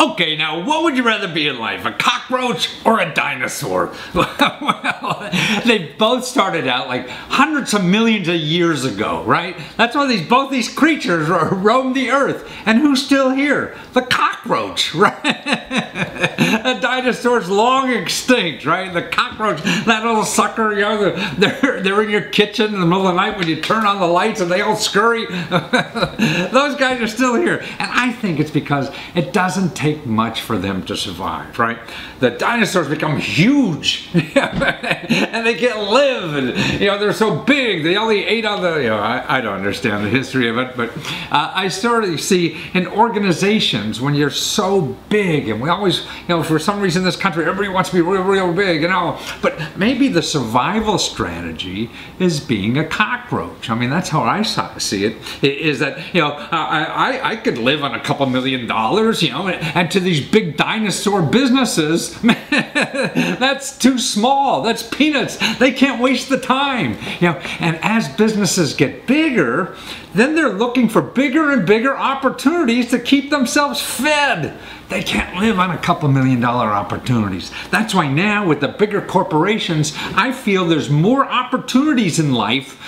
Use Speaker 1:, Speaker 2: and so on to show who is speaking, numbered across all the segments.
Speaker 1: Okay, now what would you rather be in life, a cockroach or a dinosaur? Well, they both started out like hundreds of millions of years ago, right? That's why both these creatures roam the earth. And who's still here? The cockroach, right? The dinosaur's long extinct, right? The cockroach, that little sucker, you know, they're in your kitchen in the middle of the night when you turn on the lights and they all scurry. Those guys are still here. And I think it's because it doesn't take much for them to survive, right? The dinosaurs become huge and they can't live, and you know, they're so big, they only ate on the, you know, I don't understand the history of it, but I sort of see in organizations when you're so big, and we always, you know, for some reason in this country everybody wants to be real big, you know, but maybe the survival strategy is being a cockroach. I mean, that's how I see it, is that, you know, I could live on a couple $1 million, you know, and to these big dinosaur businesses, that's too small. That's peanuts. They can't waste the time. You know, and as businesses get bigger, then they're looking for bigger and bigger opportunities to keep themselves fed. They can't live on a couple $1 million opportunities. That's why now with the bigger corporations, I feel there's more opportunities in life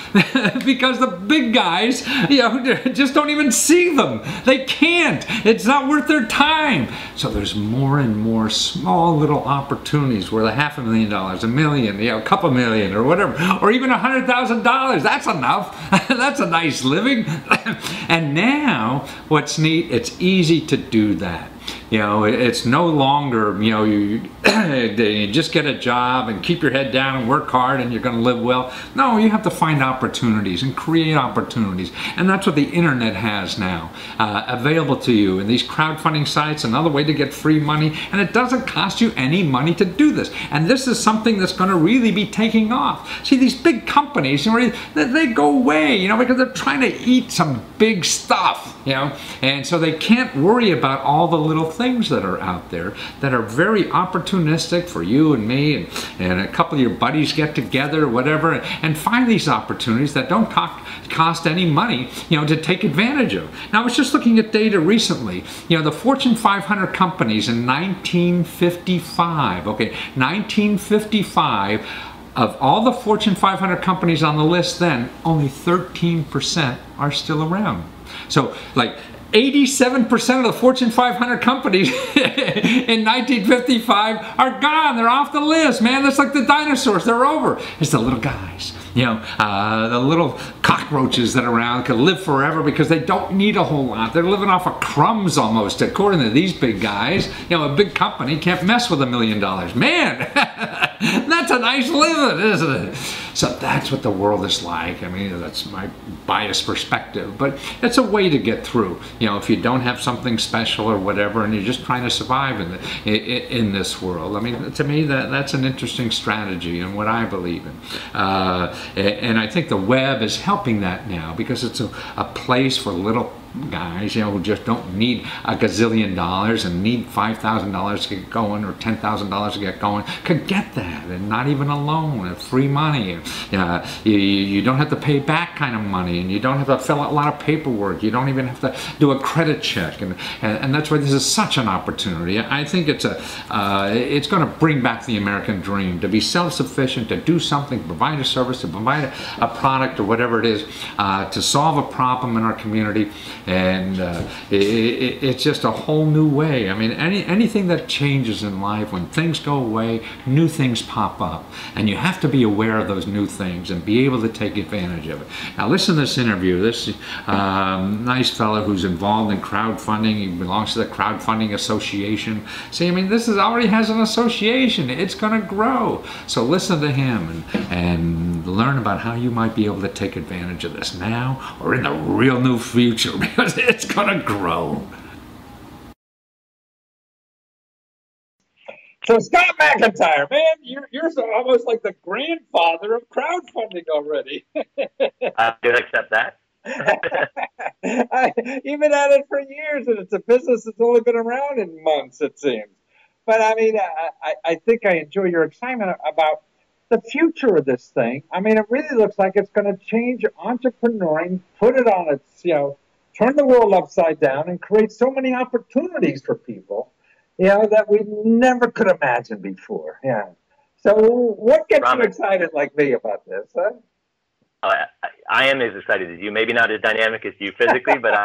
Speaker 1: because the big guys, you know, just don't even see them. They can't. It's not worth their time. So there's more and more small little opportunities where the $500,000, $1 million, you know, a couple million or whatever, or even $100,000. That's enough. That's a nice living. And now what's neat, it's easy to do that. You know, it's no longer, you know, you just get a job and keep your head down and work hard and you're going to live well. No, you have to find opportunities and create opportunities. And that's what the internet has now available to you. And these crowdfunding sites, another way to get free money. And it doesn't cost you any money to do this. And this is something that's going to really be taking off. See, these big companies, you know, they go away, you know, because they're trying to eat some big stuff, you know. And so they can't worry about all the little things that are out there that are very opportunistic for you and me, and a couple of your buddies get together, whatever, and find these opportunities that don't cost any money, you know, to take advantage of. Now, I was just looking at data recently. You know, the Fortune 500 companies in 1955, okay, 1955, of all the Fortune 500 companies on the list then, only 13% are still around. So, like, 87% of the Fortune 500 companies in 1955 are gone. They're off the list, man. That's like the dinosaurs. They're over. It's the little guys, you know, the little cockroaches that are around can live forever because they don't need a whole lot. They're living off of crumbs almost, according to these big guys. You know, a big company can't mess with $1 million. Man, that's a nice living, isn't it? So that's what the world is like. I mean, that's my biased perspective, but it's a way to get through. You know, if you don't have something special or whatever, and you're just trying to survive in this world. I mean, to me, that's an interesting strategy and what I believe in. And I think the web is helping that now because it's a place for little guys, you know, who just don't need a gazillion dollars and need $5,000 to get going or $10,000 to get going, could get that, and not even a loan, and free money. You don't have to pay back kind of money, and you don't have to fill out a lot of paperwork. You don't even have to do a credit check, and that's why this is such an opportunity. I think it's going to bring back the American dream, to be self-sufficient, to do something, to provide a service, to provide a product or whatever it is, to solve a problem in our community. And it's just a whole new way. I mean, anything that changes in life, when things go away, new things pop up. And you have to be aware of those new things and be able to take advantage of it. Now listen to this interview. This nice fellow who's involved in crowdfunding. He belongs to the Crowdfunding Association. See, I mean, this already has an association. It's going to grow. So listen to him and learn about how you might be able to take advantage of this now or in the real new future. Because it's gonna grow. So Scott McIntyre, man, you're almost like the grandfather of crowdfunding already.
Speaker 2: I can accept that.
Speaker 1: You've been at it for years, and it's a business that's only been around in months, it seems. But I mean, I think I enjoy your excitement about the future of this thing. I mean, it really looks like it's going to change entrepreneuring, put it on its, you know, turn the world upside down and create so many opportunities for people.
Speaker 3: that we never could imagine before. Yeah. So what gets you
Speaker 2: Promise.
Speaker 3: excited like me about this? Huh?
Speaker 2: I am as excited as you. Maybe not as dynamic as you physically, but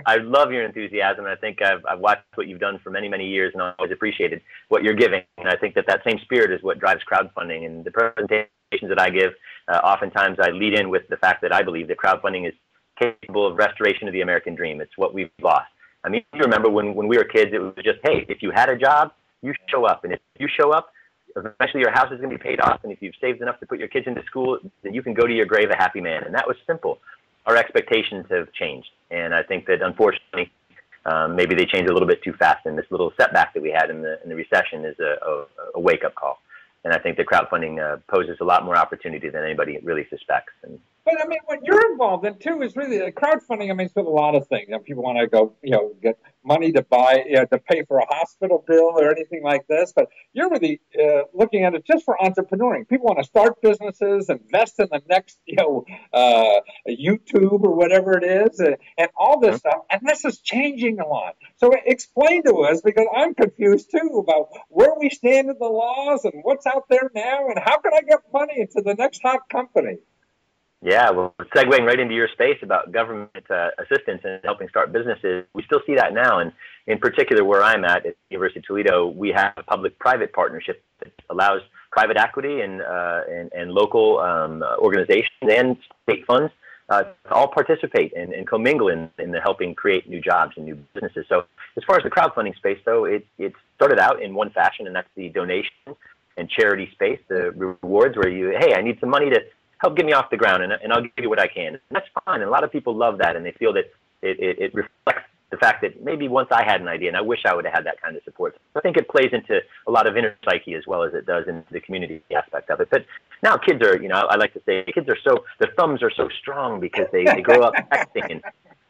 Speaker 2: I love your enthusiasm. And I think I've watched what you've done for many, many years, and I always appreciated what you're giving. And I think that same spirit is what drives crowdfunding. And the presentations that I give, oftentimes I lead in with the fact that I believe that crowdfunding is capable of restoration of the American dream. It's what we've lost. I mean, you remember when we were kids, it was just, hey, if you had a job, you show up. And if you show up, eventually your house is going to be paid off. And if you've saved enough to put your kids into school, then you can go to your grave a happy man. And that was simple. Our expectations have changed. And I think that unfortunately, maybe they changed a little bit too fast. And this little setback that we had in the recession is a wake-up call. And I think that crowdfunding poses a lot more opportunity than anybody really suspects. And
Speaker 3: But I mean, what you're involved in too is really crowdfunding. I mean, it's with a lot of things. People want to go, get money to buy, to pay for a hospital bill or anything like this. But you're really looking at it just for entrepreneuring. People want to start businesses, invest in the next, YouTube or whatever it is, and all this stuff. And this is changing a lot. So explain to us, because I'm confused too about where we stand in the laws and what's out there now, and how can I get money into the next hot company?
Speaker 2: yeah, well, segueing right into your space about government assistance and helping start businesses, we still see that now. And in particular, where I'm at the University of Toledo, we have a public-private partnership that allows private equity and local organizations and state funds to all participate and commingle in the helping create new jobs and new businesses. So as far as the crowdfunding space, though, it started out in one fashion, and that's the donation and charity space, the rewards where hey, I need some money to help get me off the ground, and I'll give you what I can. And that's fine. And a lot of people love that, and they feel that it reflects the fact that maybe once I had an idea, and I wish I would have had that kind of support. So I think it plays into a lot of inner psyche as well as it does into the community aspect of it. But now kids are, I like to say, kids are their thumbs are so strong because they grow up texting,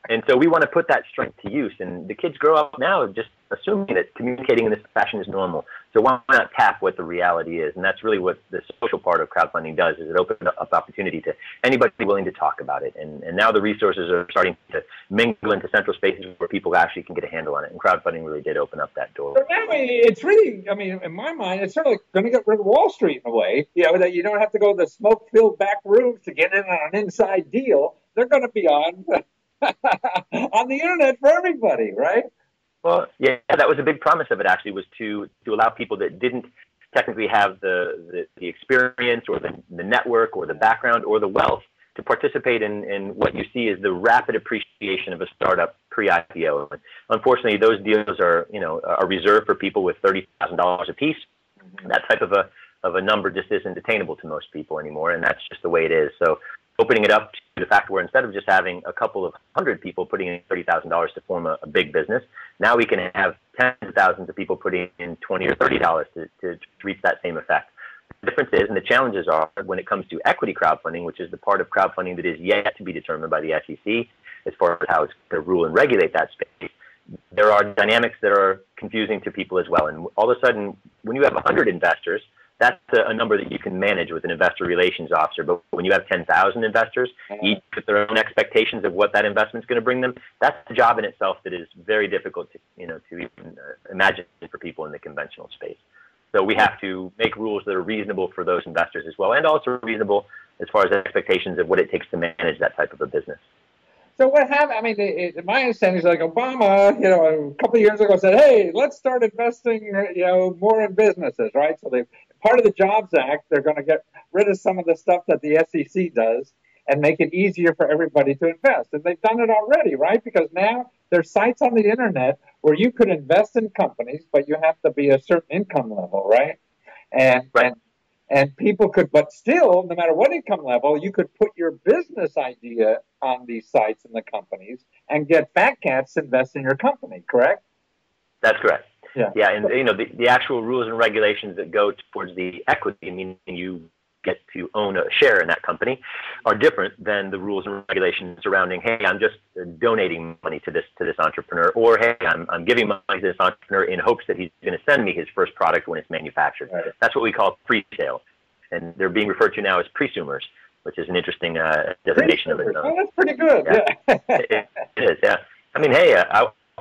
Speaker 2: and so we want to put that strength to use. And the kids grow up now just assuming that communicating in this fashion is normal. So why not tap what the reality is? And that's really what the social part of crowdfunding does, is it opens up opportunity to anybody willing to talk about it. And now the resources are starting to mingle into central spaces where people actually can get a handle on it. And crowdfunding really did open up that door.
Speaker 3: So now it's really, in my mind, it's sort of like going to get rid of Wall Street in a way, that you don't have to go to the smoke-filled back rooms to get in on an inside deal. They're going to be on the internet for everybody, right?
Speaker 2: Well, yeah, that was a big promise of it, actually, was to allow people that didn't technically have the experience or the network or the background or the wealth to participate in what you see is the rapid appreciation of a startup pre-IPO. Unfortunately, those deals are reserved for people with $30,000 a piece. That type of a number just isn't attainable to most people anymore, and that's just the way it is. So opening it up to the fact where instead of just having a couple of hundred people putting in $30,000 to form a big business, now we can have tens of thousands of people putting in $20 or $30 to reach that same effect. The difference is, and the challenges are, when it comes to equity crowdfunding, which is the part of crowdfunding that is yet to be determined by the SEC as far as how it's going to rule and regulate that space, there are dynamics that are confusing to people as well. And all of a sudden, when you have 100 investors, that's a number that you can manage with an investor relations officer. But when you have 10,000 investors, each with their own expectations of what that investment is going to bring them, that's a job in itself that is very difficult to even imagine for people in the conventional space. So we have to make rules that are reasonable for those investors as well, and also reasonable as far as expectations of what it takes to manage that type of a business.
Speaker 3: So what happened? My understanding is like Obama, a couple of years ago said, "Hey, let's start investing, more in businesses," right? So part of the Jobs Act, they're going to get rid of some of the stuff that the SEC does and make it easier for everybody to invest. And they've done it already, right? Because now there's sites on the internet where you could invest in companies, but you have to be a certain income level, right? And people could, but still, no matter what income level, you could put your business idea on these sites and the companies and get fat cats to invest in your company, correct?
Speaker 2: That's correct.
Speaker 3: Yeah,
Speaker 2: and the actual rules and regulations that go towards the equity, meaning you get to own a share in that company, are different than the rules and regulations surrounding, hey, I'm just donating money to this entrepreneur, or hey, I'm giving money to this entrepreneur in hopes that he's going to send me his first product when it's manufactured. Right. That's what we call pre-sale, and they're being referred to now as presumers, which is an interesting designation of it.
Speaker 3: Oh, that's pretty good.
Speaker 2: Yeah. It is. Yeah. Hey,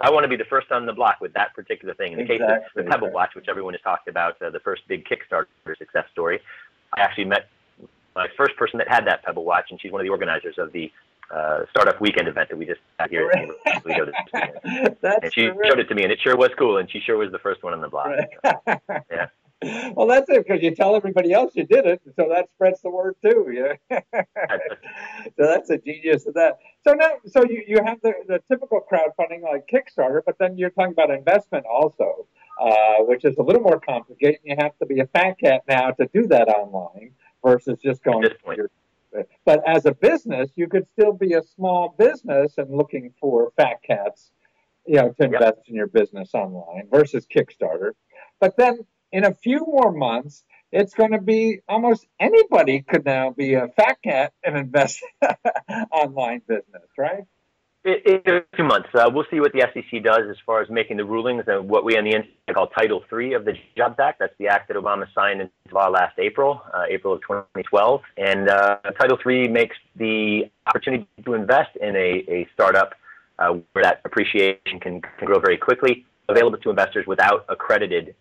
Speaker 2: I want to be the first on the block with that particular thing. In the case of the Pebble Watch, which everyone has talked about, the first big Kickstarter success story, I actually met my first person that had that Pebble Watch, and she's one of the organizers of the startup weekend event that we just had here at Toledo this weekend. And she showed it to me, and it sure was cool, and she sure was the first one on the block. So, yeah.
Speaker 3: Well, that's it, because you tell everybody else you did it, so that spreads the word too. Yeah. So that's a genius of that. So now, so you have the typical crowdfunding like Kickstarter, but then you're talking about investment also, which is a little more complicated. You have to be a fat cat now to do that online versus just going
Speaker 2: at this point.
Speaker 3: But as a business, you could still be a small business and looking for fat cats, to invest in your business online versus Kickstarter. But then in a few more months, it's going to be almost anybody could now be a fat cat and invest online business, right?
Speaker 2: In 2 months, we'll see what the SEC does as far as making the rulings and what we on the inside call Title III of the Jobs Act. That's the act that Obama signed into law last April of 2012. And Title III makes the opportunity to invest in a startup where that appreciation can grow very quickly, available to investors without accredited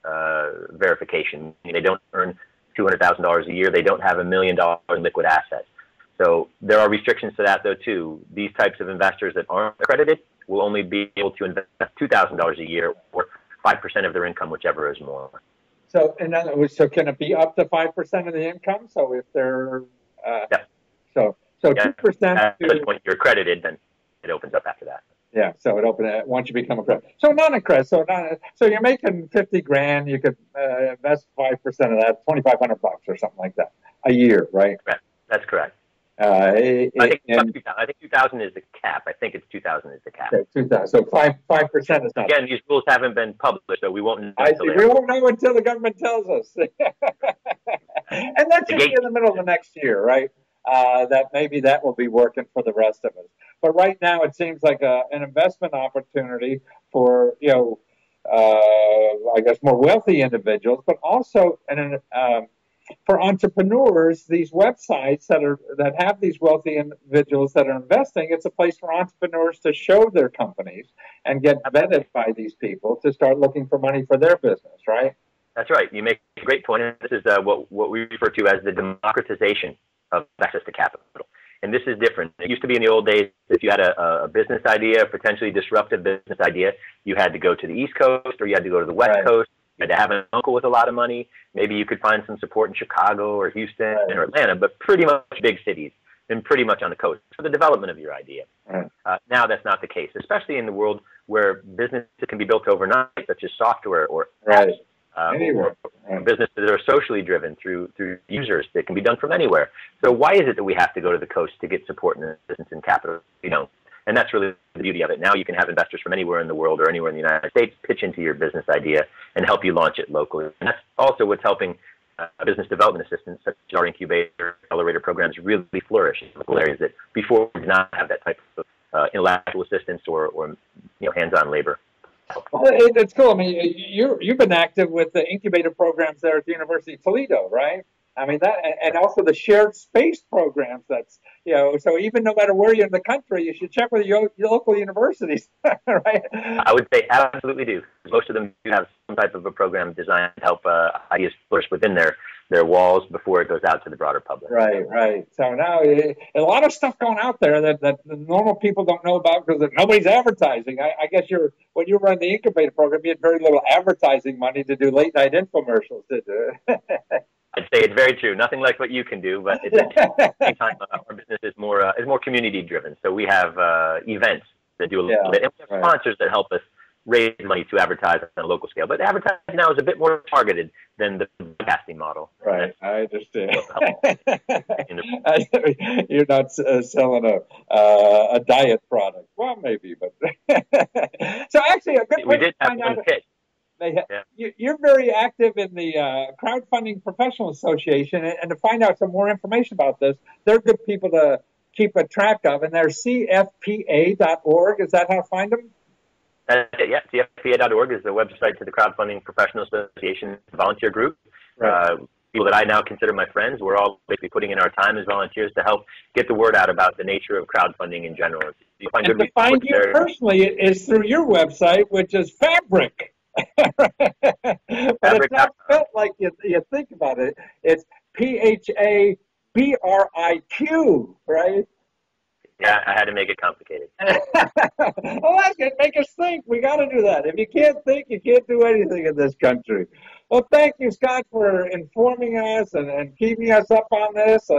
Speaker 2: verification. They don't earn $200,000 a year. They don't have $1 million in liquid assets. So there are restrictions to that, though, too. These types of investors that aren't accredited will only be able to invest $2,000 a year or 5% of their income, whichever is more.
Speaker 3: So, in other words, so can it be up to 5% of the income? So if they're so 2%.
Speaker 2: At this point, you're accredited, then it opens up after that.
Speaker 3: Yeah, so it opens once you become accredited. So non-accredited. So you're making $50,000. You could invest 5% of that, $2,500 or something like that a year, right?
Speaker 2: Correct. That's correct.
Speaker 3: I think
Speaker 2: 2,000 is the cap. I think it's 2,000 is the cap.
Speaker 3: Okay, 2,000. So 5% is not.
Speaker 2: Again, these rules haven't been published, so we won't know.
Speaker 3: We won't know until the government tells us. And that's in the middle of the next year, right? That maybe that will be working for the rest of us. But right now, it seems like an investment opportunity for I guess more wealthy individuals, but also for entrepreneurs, these websites that have these wealthy individuals that are investing, it's a place for entrepreneurs to show their companies and get vetted by these people to start looking for money for their business, right?
Speaker 2: That's right. You make a great point. This is what we refer to as the democratization of access to capital. And this is different. It used to be in the old days, if you had a business idea, a potentially disruptive business idea, you had to go to the East Coast or you had to go to the West Coast. You had to have an uncle with a lot of money. Maybe you could find some support in Chicago or Houston or Atlanta, but pretty much big cities and pretty much on the coast for the development of your idea. Now that's not the case, especially in the world where businesses can be built overnight, such as software or apps, or businesses that are socially driven through users that can be done from anywhere. So why is it that we have to go to the coast to get support in business and capital? And that's really the beauty of it. Now you can have investors from anywhere in the world or anywhere in the United States pitch into your business idea and help you launch it locally. And that's also what's helping business development assistance, such as our incubator, accelerator programs, really flourish in local areas that before we did not have that type of intellectual assistance or hands-on labor.
Speaker 3: Well, it's cool. I mean, you've been active with the incubator programs there at the University of Toledo, right? I mean, that, and also the shared space programs. That's, so even no matter where you're in the country, you should check with your local universities, right?
Speaker 2: I would say absolutely do. Most of them do have some type of a program designed to help ideas flourish within their walls before it goes out to the broader public.
Speaker 3: Right. So now a lot of stuff going out there that the normal people don't know about because nobody's advertising. I guess when you run the incubator program, you had very little advertising money to do late night infomercials, did you?
Speaker 2: I'd say it's very true. Nothing like what you can do, but at the same time, our business is more community driven. So we have events that do a little bit, and we have sponsors that help us raise money to advertise on a local scale. But advertising now is a bit more targeted than the broadcasting model. Right,
Speaker 3: I understand. You're not selling a diet product. Well, maybe, but so actually, a good
Speaker 2: we did have one pitch.
Speaker 3: You're very active in the Crowdfunding Professional Association, and to find out some more information about this, they're good people to keep a track of, and they're cfpa.org. Is that how to find them? CFPA.org is the website to the Crowdfunding Professional Association volunteer group. Right.
Speaker 2: people that I now consider my friends. We're all basically putting in our time as volunteers to help get the word out about the nature of crowdfunding in general. You find
Speaker 3: and to find you personally is through your website, which is Fabric. But it's not spelled like you think about it. It's PHABRIQ, right?
Speaker 2: Yeah, I had to make it complicated.
Speaker 3: Well, that's good. Make us think. We got to do that. If you can't think, you can't do anything in this country. Well, thank you, Scott, for informing us and keeping us up on this.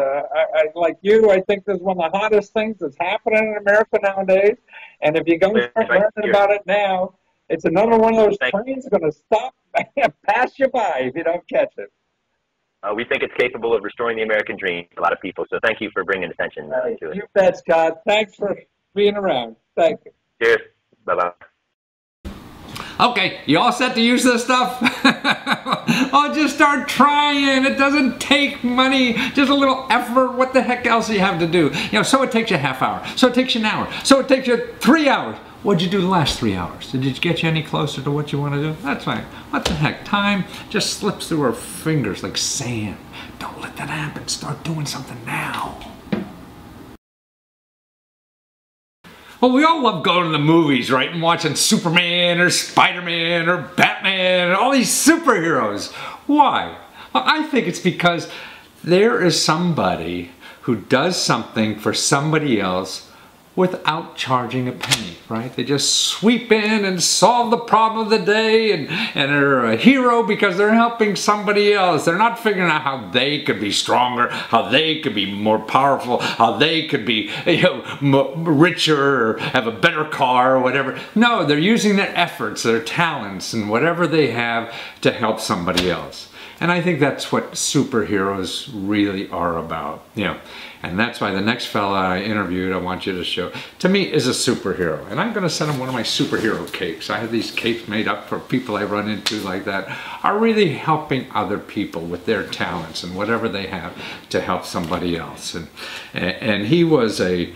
Speaker 3: Like you, I think this is one of the hottest things that's happening in America nowadays. And if you go and start learning about it now, it's another one of those trains going to stop and pass you by if you don't catch it.
Speaker 2: We think it's capable of restoring the American dream to a lot of people. So thank you for bringing attention to it.
Speaker 3: You bet, Scott. Thanks for being around. Thank you.
Speaker 2: Cheers. Bye-bye.
Speaker 1: Okay, you all set to use this stuff? Oh, just start trying. It doesn't take money, just a little effort. What the heck else do you have to do? You know, so it takes you a half hour, so it takes you an hour, so it takes you 3 hours. What'd you do the last 3 hours? Did it get you any closer to what you want to do? That's fine. What the heck? Time just slips through our fingers like sand. Don't let that happen. Start doing something now. Well, we all love going to the movies, right? And watching Superman or Spider-Man or Batman and all these superheroes. Why? Well, I think it's because there is somebody who does something for somebody else without charging a penny, right? They just sweep in and solve the problem of the day and are a hero because they're helping somebody else. They're not figuring out how they could be stronger, how they could be more powerful, how they could be, you know, richer or have a better car or whatever. No, they're using their efforts, their talents, and whatever they have to help somebody else. And I think that's what superheroes really are about, you know. And that's why the next fella I interviewed, I want you to show, to me is a superhero. And I'm going to send him one of my superhero capes. I have these capes made up for people I run into like that, are really helping other people with their talents and whatever they have to help somebody else. And he was a,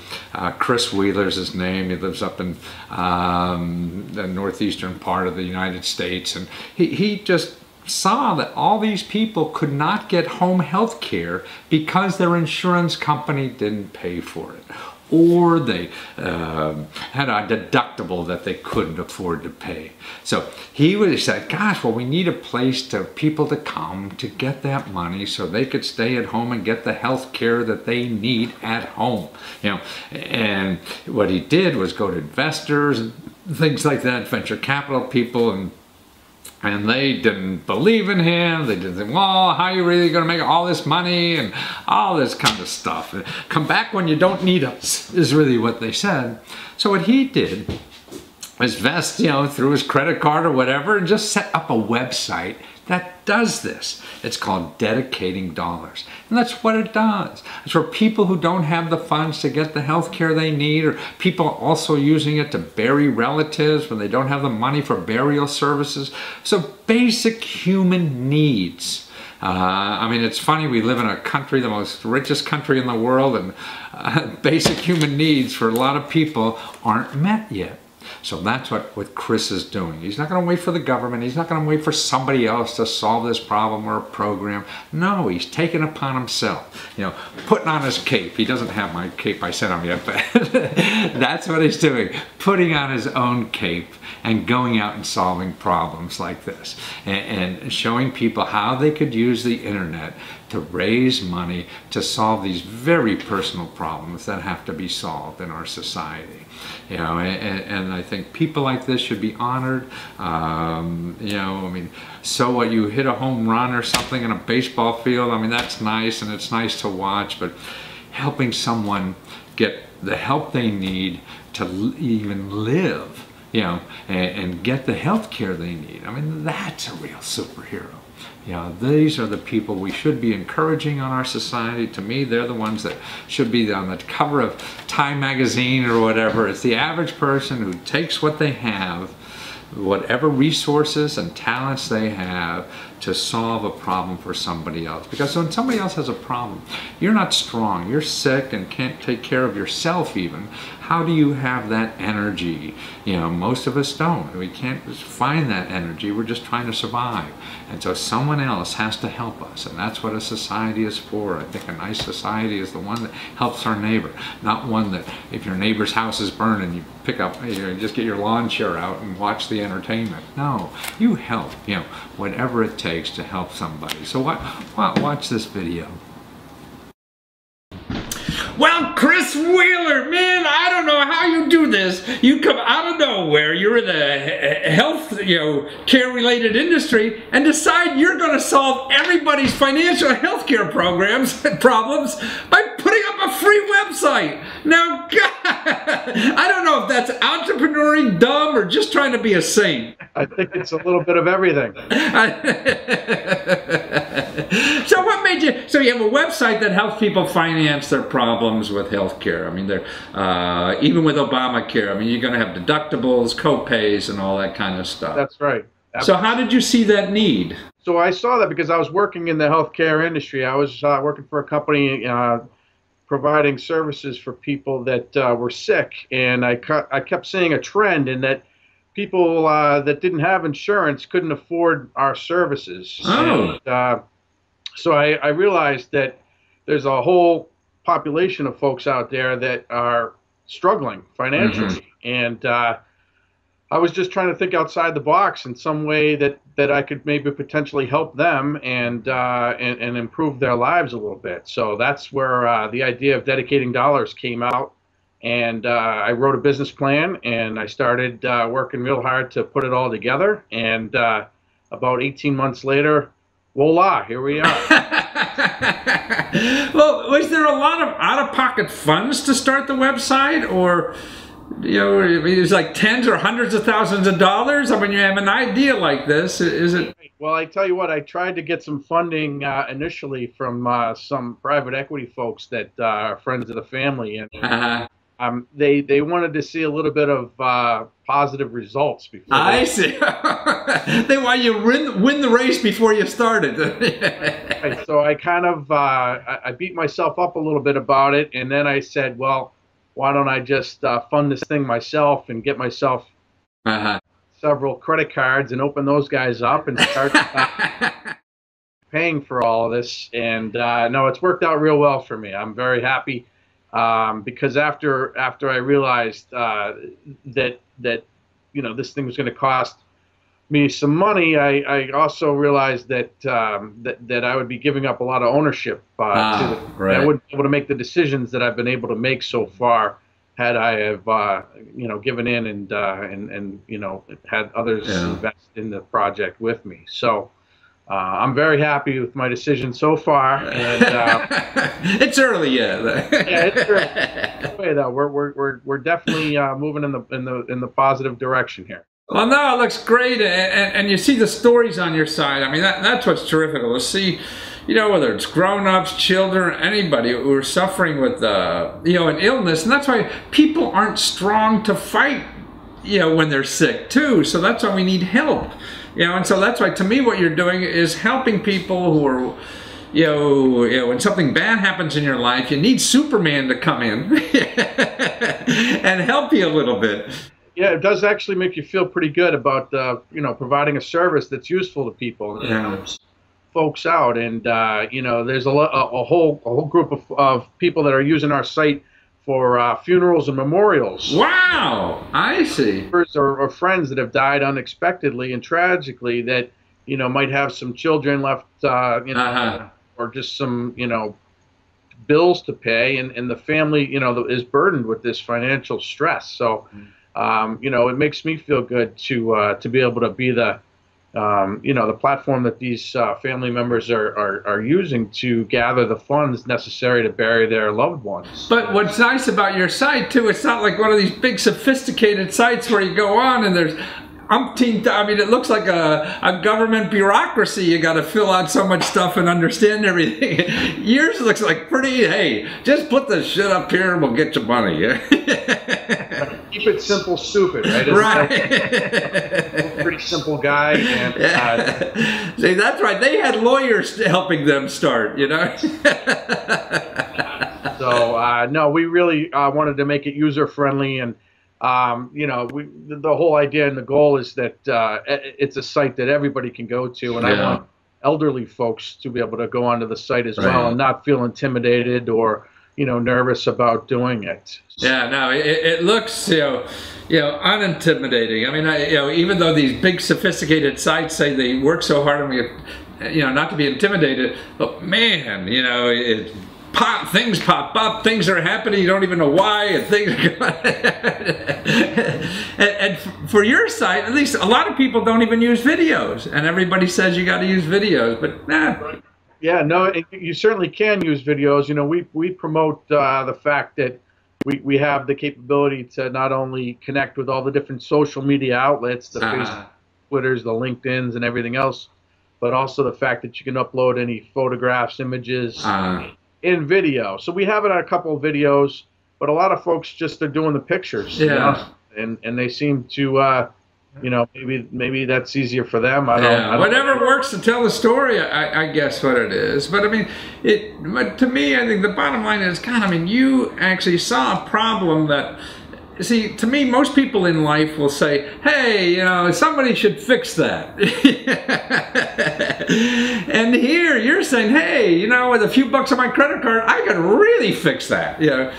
Speaker 1: Chris Wheeler's his name. He lives up in the northeastern part of the United States. And he just saw that all these people could not get home health care because their insurance company didn't pay for it, or they had a deductible that they couldn't afford to pay. So he would have said, gosh, well, we need a place to people to come to get that money so they could stay at home and get the health care that they need at home. You know, and what he did was go to investors and things like that, venture capital people, and they didn't believe in him. They didn't think, well, how are you really going to make all this money and all this kind of stuff? Come back when you don't need us, is really what they said. So what he did was invest, you know, through his credit card or whatever, and just set up a website that does this. It's called Dedicating Dollars. And that's what it does. It's for people who don't have the funds to get the health care they need, or people also using it to bury relatives when they don't have the money for burial services. So basic human needs. I mean, it's funny, we live in a country, the most richest country in the world, and basic human needs for a lot of people aren't met yet. So that's what Chris is doing. He's not going to wait for the government. He's not going to wait for somebody else to solve this problem or a program. No, he's taking it upon himself. You know, putting on his cape. He doesn't have my cape I sent him yet, but that's what he's doing. Putting on his own cape and going out and solving problems like this. And showing people how they could use the internet to raise money to solve these very personal problems that have to be solved in our society. You know, and I think people like this should be honored. You know, I mean, so what, you hit a home run or something in a baseball field, I mean, that's nice and it's nice to watch, but helping someone get the help they need to even live, you know, and get the health care they need, I mean, that's a real superhero. You know, these are the people we should be encouraging on our society. To me, they're the ones that should be on the cover of Time magazine or whatever. It's the average person who takes what they have whatever resources and talents they have to solve a problem for somebody else. Because when somebody else has a problem, you're not strong, you're sick and can't take care of yourself even. How do you have that energy? You know, most of us don't. We can't find that energy. We're just trying to survive. And so someone else has to help us. And that's what a society is for. I think a nice society is the one that helps our neighbor, not one that if your neighbor's house is burning, you pick up, you just get your lawn chair out and watch the entertainment. No, you help, you know, whatever it takes to help somebody. So watch this video. Well, Chris Wheeler, man, I don't know how you do this. You come out of nowhere, you're in the health, care-related industry, and decide you're going to solve everybody's financial health care problems by putting up a free website. Now, God, I don't know if that's entrepreneuring, dumb, or just trying to be a saint.
Speaker 4: I think it's a little bit of everything.
Speaker 1: So what made you, so you have a website that helps people finance their problems with healthcare. I mean, even with Obamacare, I mean, you're going to have deductibles, co-pays, and all that kind of stuff.
Speaker 4: That's right.
Speaker 1: So how did you see that need?
Speaker 4: So I saw that because I was working in the healthcare industry. I was working for a company providing services for people that were sick, and I kept seeing a trend in that people that didn't have insurance couldn't afford our services.
Speaker 1: Oh.
Speaker 4: And, so I realized that there's a whole population of folks out there that are struggling financially. And I was just trying to think outside the box in some way that I could maybe potentially help them and improve their lives a little bit. So that's where the idea of Dedicating Dollars came out. And I wrote a business plan, and I started working real hard to put it all together. And about 18 months later, voila, here we are.
Speaker 1: Well, was there a lot of out-of-pocket funds to start the website, or it was like tens or hundreds of thousands of dollars? I mean, you have an idea like this, is it?
Speaker 4: Well, I tell you what, I tried to get some funding initially from some private equity folks that are friends of the family, and they wanted to see a little bit of positive results before.
Speaker 1: I see. They want you win the race before you started.
Speaker 4: Right, so I kind of I beat myself up a little bit about it, and then I said, well, why don't I just fund this thing myself and get myself several credit cards and open those guys up and start paying for all of this. And no, it's worked out real well for me. I'm very happy. Because after I realized that this thing was going to cost me some money, I also realized that that I would be giving up a lot of ownership to
Speaker 1: right.
Speaker 4: I wouldn't be able to make the decisions that I've been able to make so far had I have given in and had others invest in the project with me. So. I'm very happy with my decision so far, and
Speaker 1: it's early yet.
Speaker 4: Yeah, it's early. Anyway, though, we're definitely moving in the positive direction here.
Speaker 1: Well, no, it looks great, and you see the stories on your side. I mean, that's what's terrific to see. Whether it's grown-ups, children, anybody who are suffering with an illness, and that's why people aren't strong to fight. When they're sick too. So that's why we need help. And so that's why, to me, what you're doing is helping people who are, when something bad happens in your life, you need Superman to come in and help you a little bit.
Speaker 4: Yeah, it does actually make you feel pretty good about, providing a service that's useful to people. Folks out, and there's a whole group of people that are using our site for funerals and memorials.
Speaker 2: Wow, I see.
Speaker 4: Or friends that have died unexpectedly and tragically that, might have some children left, or just some, bills to pay, and the family, is burdened with this financial stress. So, it makes me feel good to be able to be the platform that these family members are using to gather the funds necessary to bury their loved ones.
Speaker 1: But what's nice about your site too, it's not like one of these big sophisticated sites where you go on and there's umpteen, I mean, it looks like a government bureaucracy. You got to fill out so much stuff and understand everything. Yours looks like pretty, hey, just put the shit up here and we'll get your money.
Speaker 4: Keep it simple, stupid, right?
Speaker 1: Right.
Speaker 4: Pretty simple guy. And,
Speaker 1: see, that's right. They had lawyers helping them start, you know.
Speaker 4: So no, we really wanted to make it user friendly, and you know, the whole idea and the goal is that it's a site that everybody can go to, and I want elderly folks to be able to go onto the site as well and not feel intimidated or, you know, nervous about doing it.
Speaker 1: Yeah, no, it looks, you know, unintimidating. I mean, you know, even though these big sophisticated sites say they work so hard on you, you know, not to be intimidated, but man, you know, things pop up, things are happening, you don't even know why, and things are going and for your site, at least a lot of people don't even use videos, and everybody says you got to use videos, but nah.
Speaker 4: Yeah, no, you certainly can use videos. You know, we promote the fact that we have the capability to not only connect with all the different social media outlets, the Facebook, Twitters, the LinkedIn's, and everything else, but also the fact that you can upload any photographs, images in video. So we have it on a couple of videos, but a lot of folks just are doing the pictures. You know? And they seem to. You know, maybe that's easier for them. I don't
Speaker 1: whatever works to tell the story, I guess what it is. But I mean, but to me, I think the bottom line is, God, I mean, you actually saw a problem that, see, to me, most people in life will say, hey, you know, somebody should fix that. And here you're saying, hey, you know, with a few bucks on my credit card, I could really fix that, you know.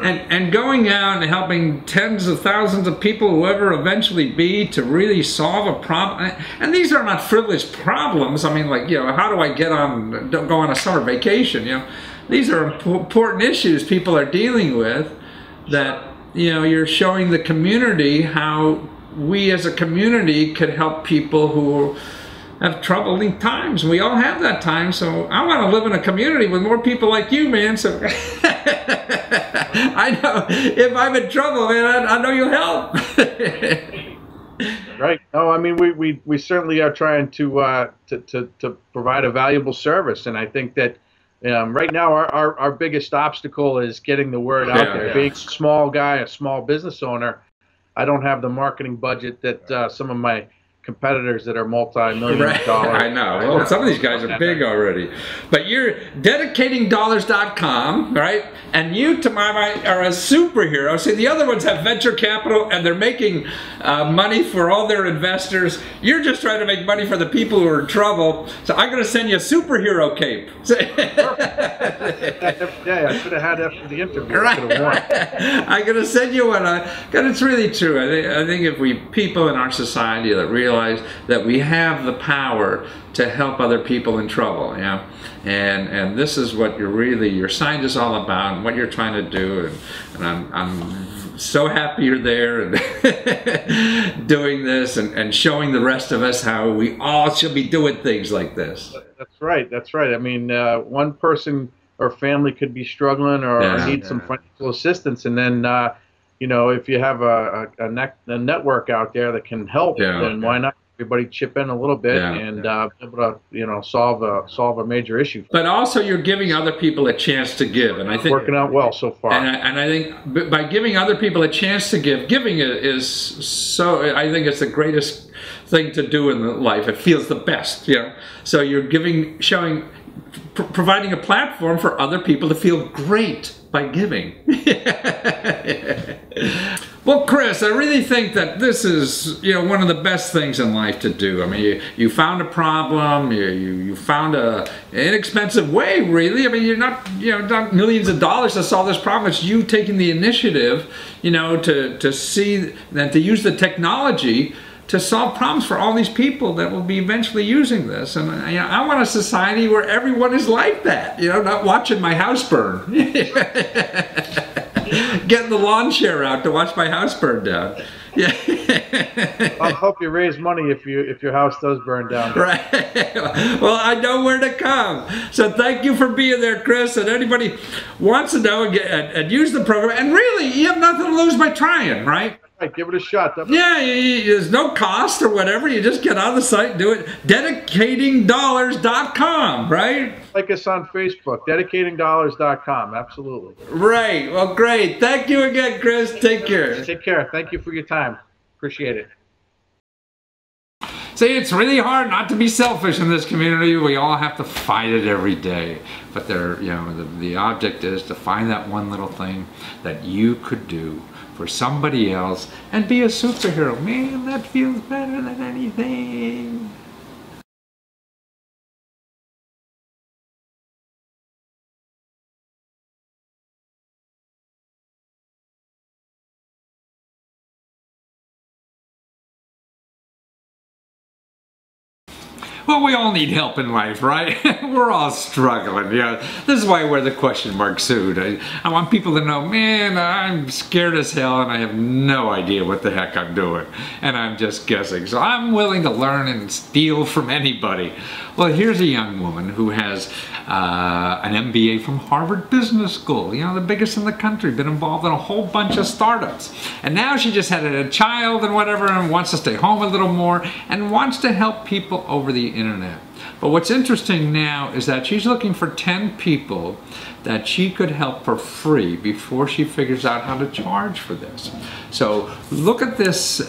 Speaker 1: And going out and helping tens of thousands of people, whoever eventually be, to really solve a problem. And these are not frivolous problems. I mean, like, you know, how do I go on a summer vacation? You know, these are important issues people are dealing with that, you know, you're showing the community how we as a community could help people who have troubling times. We all have that time, so I want to live in a community with more people like you, man. So I know if I'm in trouble, man, I know you'll help.
Speaker 4: Right. No, I mean, we certainly are trying to provide a valuable service, and I think that right now our biggest obstacle is getting the word out there. Being a small guy, a small business owner, I don't have the marketing budget that some of my competitors that are multi-million dollar.
Speaker 1: I know. Well, some of these guys are big already. But you're dedicatingdollars.com, right? And you, to my mind, are a superhero. See, the other ones have venture capital and they're making money for all their investors. You're just trying to make money for the people who are in trouble. So I'm going to send you a superhero cape.
Speaker 4: Yeah, I should have had that for the interview.
Speaker 1: Right. I'm going to send you one. Because it's really true. I think if people in our society that realize that we have the power to help other people in trouble, you know, and this is what your site is all about and what you're trying to do, and I'm so happy you're there and doing this and showing the rest of us how we all should be doing things like this.
Speaker 4: That's right. That's right. I mean, one person or family could be struggling or need some financial assistance, and then you know, if you have a network out there that can help, then why not everybody chip in a little bit and be able to, you know, solve a major issue.
Speaker 1: But also, you're giving other people a chance to give, and I think
Speaker 4: working out well so far.
Speaker 1: And I think by giving other people a chance to give, giving is so. I think it's the greatest thing to do in life. It feels the best, you know. So you're providing a platform for other people to feel great by giving. Well, Chris, I really think that this is, you know, one of the best things in life to do. I mean, you found a problem, you found an inexpensive way, really. I mean, you're not, you know, not millions of dollars to solve this problem. It's you taking the initiative, you know, to see that, to use the technology to solve problems for all these people that will be eventually using this. And you know, I want a society where everyone is like that, you know, not watching my house burn. Getting the lawn chair out to watch my house burn down. Yeah.
Speaker 4: I'll help you raise money if your house does burn down.
Speaker 1: Right. Well, I know where to come. So thank you for being there, Chris. And anybody wants to know and use the program. And really, you have nothing to lose by trying, right?
Speaker 4: Right, give it a shot.
Speaker 1: Yeah, there's no cost or whatever. You just get on the site and do it. Dedicatingdollars.com, right?
Speaker 4: Like us on Facebook, dedicatingdollars.com. Absolutely.
Speaker 1: Right. Well, great. Thank you again, Chris. Take care.
Speaker 4: Take care. Thank you for your time. Appreciate it.
Speaker 1: See, it's really hard not to be selfish in this community. We all have to fight it every day. But the object is to find that one little thing that you could do for somebody else and be a superhero. Man, that feels better than anything. Well, we all need help in life, right? We're all struggling. Yeah, this is why I wear the question mark suit. I want people to know, man, I'm scared as hell and I have no idea what the heck I'm doing. And I'm just guessing. So I'm willing to learn and steal from anybody. Well, here's a young woman who has an MBA from Harvard Business School, the biggest in the country, been involved in a whole bunch of startups. And now she just had a child and whatever and wants to stay home a little more and wants to help people over the internet. But what's interesting now is that she's looking for 10 people that she could help for free before she figures out how to charge for this. So look at this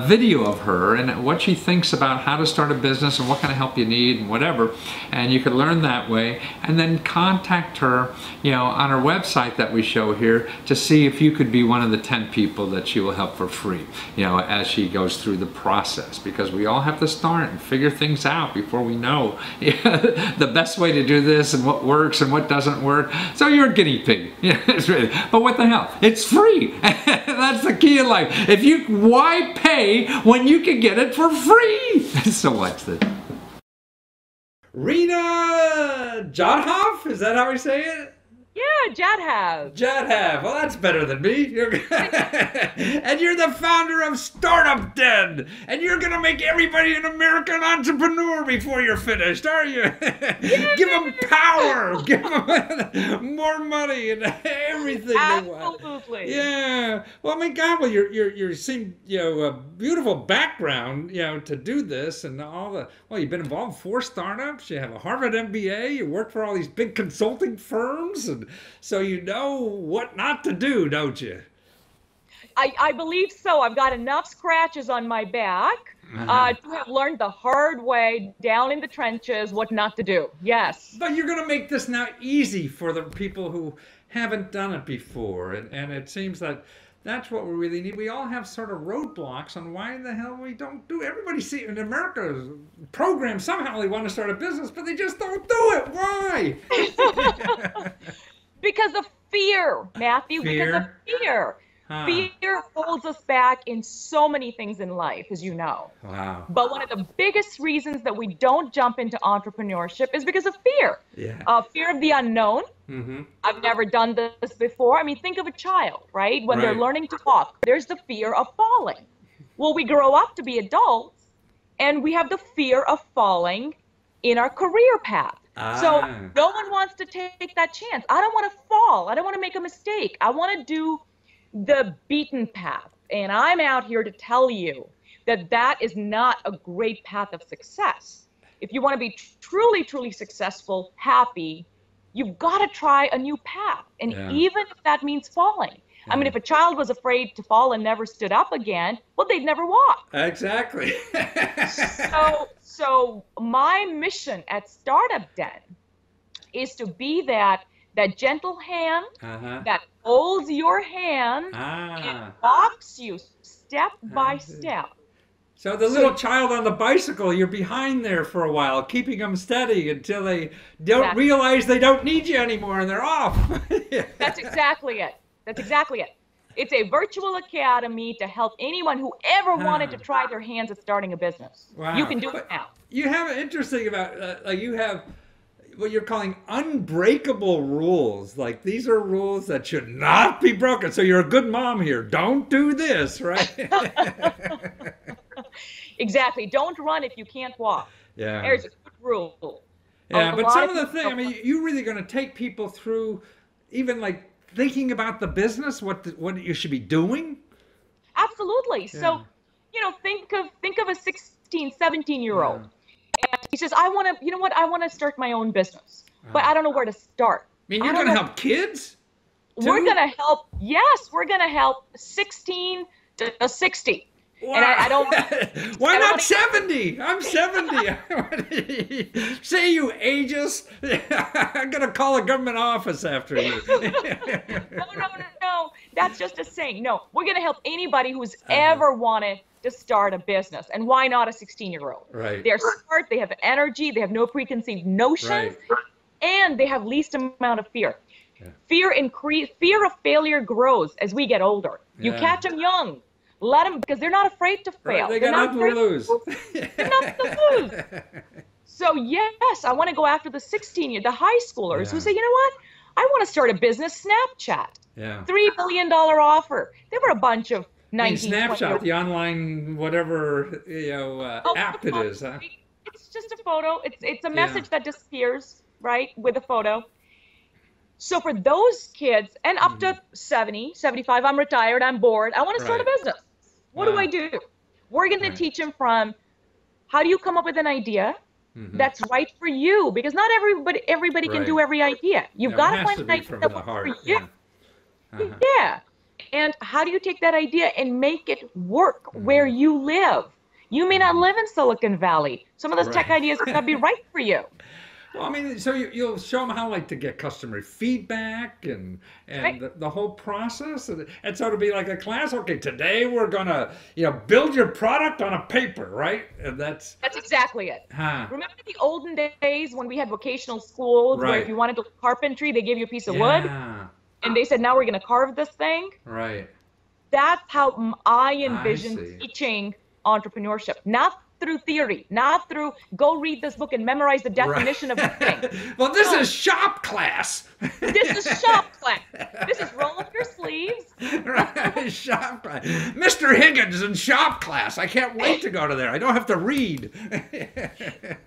Speaker 1: video of her and what she thinks about how to start a business and what kind of help you need and whatever, and you can learn that way, and then contact her on her website that we show here to see if you could be one of the 10 people that she will help for free as she goes through the process, because we all have to start and figure things out before we know the best way to do this and what works and what doesn't work. So you're a guinea pig. But what the hell? It's free. That's the key in life. Why pay when you can get it for free? So watch this. Rena Jodhoff? Is that how we say it?
Speaker 5: Yeah, Jadhav.
Speaker 1: Jadhav. Well, that's better than me. And you're the founder of Startup Den. And you're going to make everybody in America an entrepreneur before you're finished, are you? Yeah. Give them power. Give them more money and everything they want.
Speaker 5: Absolutely.
Speaker 1: Yeah. Well, I mean, God, well, you seem, a beautiful background, to do this and all the, well, you've been involved in 4 startups. You have a Harvard MBA. You work for all these big consulting firms. And so you know what not to do, don't you?
Speaker 5: I believe so. I've got enough scratches on my back to have learned the hard way down in the trenches what not to do. Yes.
Speaker 1: But you're going to make this now easy for the people who haven't done it before. And it seems that that's what we really need. We all have sort of roadblocks on why the hell we don't do it. Everybody see in America's program, somehow they want to start a business, but they just don't do it. Why?
Speaker 5: Because of fear, Matthew.
Speaker 1: Fear?
Speaker 5: Because of fear.
Speaker 1: Huh.
Speaker 5: Fear holds us back in so many things in life, as you know.
Speaker 1: Wow.
Speaker 5: But one of the biggest reasons that we don't jump into entrepreneurship is because of fear.
Speaker 1: Yeah.
Speaker 5: Fear of the unknown.
Speaker 1: Mm-hmm.
Speaker 5: I've never done this before. I mean, think of a child, right? When they're
Speaker 1: Right.
Speaker 5: learning to walk, there's the fear of falling. Well, we grow up to be adults, and we have the fear of falling in our career path. So no one wants to take that chance. I don't want to fall. I don't want to make a mistake. I want to do the beaten path. And I'm out here to tell you that that is not a great path of success. If you want to be truly, truly successful, happy, you've got to try a new path. And even if that means falling. I mean, if a child was afraid to fall and never stood up again, well, they'd never walk.
Speaker 1: Exactly.
Speaker 5: So my mission at Startup Den is to be that gentle hand that holds your hand and walks you step by step.
Speaker 1: So the little child on the bicycle, you're behind there for a while, keeping them steady until they don't realize they don't need you anymore and they're off.
Speaker 5: That's exactly it. That's exactly it. It's a virtual academy to help anyone who ever wanted to try their hands at starting a business.
Speaker 1: Wow.
Speaker 5: You can do it now.
Speaker 1: You have it interesting about, you have what you're calling unbreakable rules. Like, these are rules that should not be broken. So you're a good mom here. Don't do this, right?
Speaker 5: Exactly. Don't run if you can't walk.
Speaker 1: Yeah.
Speaker 5: There's a good rule.
Speaker 1: Yeah, but some of the things, I mean, you're really going to take people through even like thinking about the business, what you should be doing?
Speaker 5: Absolutely.
Speaker 1: Yeah.
Speaker 5: So, think of a 16, 17-year-old. And he says, I want to, you know what? I want to start my own business, but I don't know where to start.
Speaker 1: I mean, you're going to help kids?
Speaker 5: We're going to help. Yes, we're going to help 16 to 60.
Speaker 1: Wow.
Speaker 5: And I don't.
Speaker 1: Why not 70? I'm 70. Say, you ageist. I'm going to call a government office after you.
Speaker 5: No. That's just a saying. No, we're going to help anybody who's ever wanted to start a business. And why not a 16-year-old?
Speaker 1: Right.
Speaker 5: They're smart. They have energy. They have no preconceived notions.
Speaker 1: Right.
Speaker 5: And they have least amount of fear. Yeah. Fear of failure grows as we get older. You catch them young. Let them, because they're not afraid to fail.
Speaker 1: Right, they got nothing to lose.
Speaker 5: They're nothing to lose. So yes, I want to go after the 16-year, the high schoolers who say, you know what? I want to start a business. Snapchat. Yeah. $3 billion offer. There were a bunch of 19,
Speaker 1: Snapchat, the online whatever app it is. Huh?
Speaker 5: It's just a photo. It's a message that disappears, right, with a photo. So for those kids, and up to 70, 75, I'm retired, I'm bored, I want to start a business. What do I do? We're going to teach them from how do you come up with an idea that's right for you, because not everybody can do every idea. You've got to find an idea that works for you. Yeah. And how do you take that idea and make it work where you live? You may not live in Silicon Valley. Some of those tech ideas may not be right for you.
Speaker 1: Well, I mean, so you'll show them how, to get customer feedback and the whole process, and so to be like a class. Okay, today we're gonna build your product on a paper, right? And that's
Speaker 5: exactly it. Remember the olden days when we had vocational schools where if you wanted to do carpentry, they gave you a piece of wood, and they said, now we're gonna carve this thing.
Speaker 1: Right.
Speaker 5: That's how I envision teaching entrepreneurship, not through theory, not through go read this book and memorize the definition of the thing.
Speaker 1: Well, this is shop class.
Speaker 5: This is shop class. This is roll up your sleeves.
Speaker 1: Right, shop class. Mr. Higgins in shop class. I can't wait to go to there. I don't have to read.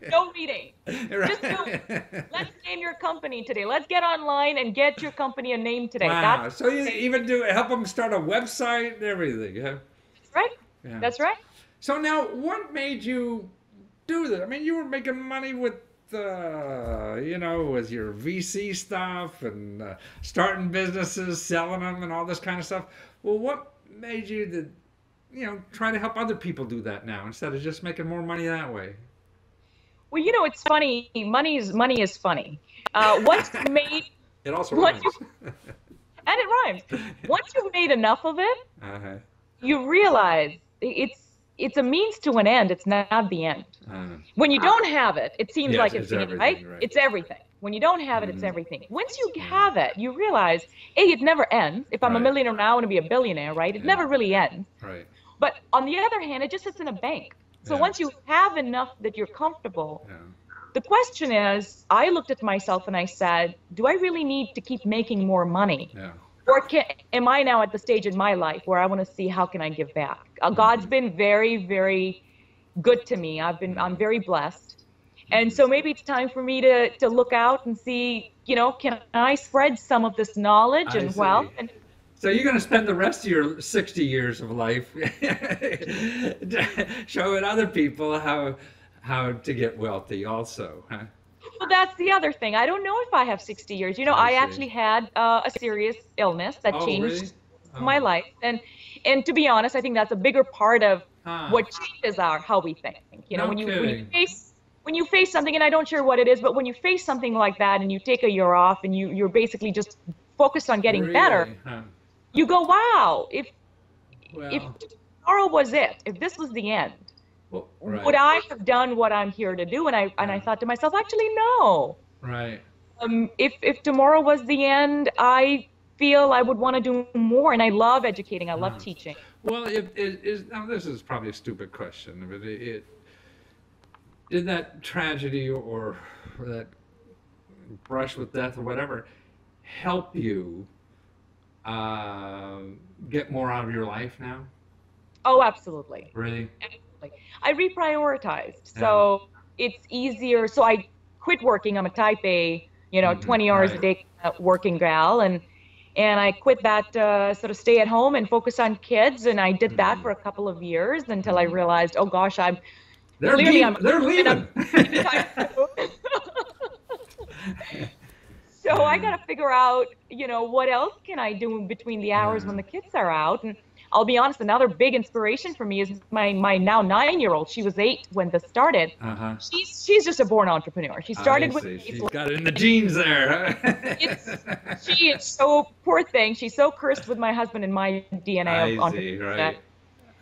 Speaker 5: No reading. Just do it. Let's name your company today. Let's get online and get your company a name today.
Speaker 1: Wow. So you even help them start a website and everything, huh?
Speaker 5: That's right. Yeah. That's right.
Speaker 1: So now, what made you do this? I mean, you were making money with, with your VC stuff and starting businesses, selling them, and all this kind of stuff. Well, what made you, try to help other people do that now instead of just making more money that way?
Speaker 5: Well, it's funny. Money is funny. Once you made
Speaker 1: it also rhymes.
Speaker 5: And it rhymes. Once you've made enough of it, you realize it's a means to an end. It's not the end. When you don't have it, it seems like it's the end, right? It's everything. When you don't have it, it's everything. Once you have it, you realize, it never ends. If I'm a millionaire now, I want to be a billionaire, right? It never really ends.
Speaker 1: Right.
Speaker 5: But on the other hand, it just sits in a bank. So once you have enough that you're comfortable, the question is, I looked at myself and I said, do I really need to keep making more money? Yeah. Or am I now at the stage in my life where I want to see how can I give back? God's been very, very good to me. I'm very blessed. And so maybe it's time for me to look out and see, can I spread some of this knowledge and wealth?
Speaker 1: So you're going to spend the rest of your 60 years of life showing other people how to get wealthy also, huh?
Speaker 5: Well, that's the other thing. I don't know if I have 60 years. I actually had a serious illness that changed my life. And to be honest, I think that's a bigger part of what changes how we think. When you face something, and I don't share what it is, but when you face something like that and you take a year off and you're basically just focused on getting better, you go, wow, if tomorrow was it, if this was the end, would I have done what I'm here to do? And I thought to myself, actually, no.
Speaker 1: Right.
Speaker 5: If tomorrow was the end, I feel I would want to do more. And I love educating. I love teaching.
Speaker 1: Well, now this is probably a stupid question, but did that tragedy or that brush with death or whatever help you get more out of your life now?
Speaker 5: Oh, absolutely.
Speaker 1: Really?
Speaker 5: I reprioritized, so it's easier. So I quit working. I'm a type A, 20 hours a day working gal, and And I quit that sort of stay at home and focus on kids. And I did that for a couple of years until I realized, oh gosh,
Speaker 1: they're leaving.
Speaker 5: So I got to figure out, what else can I do between the hours when the kids are out? And I'll be honest, another big inspiration for me is my now 9-year-old. She was 8 when this started. She's just a born entrepreneur. She started with.
Speaker 1: She's got it in the genes there.
Speaker 5: She is so, poor thing. She's so cursed with my husband and my DNA of entrepreneurship.
Speaker 1: Right.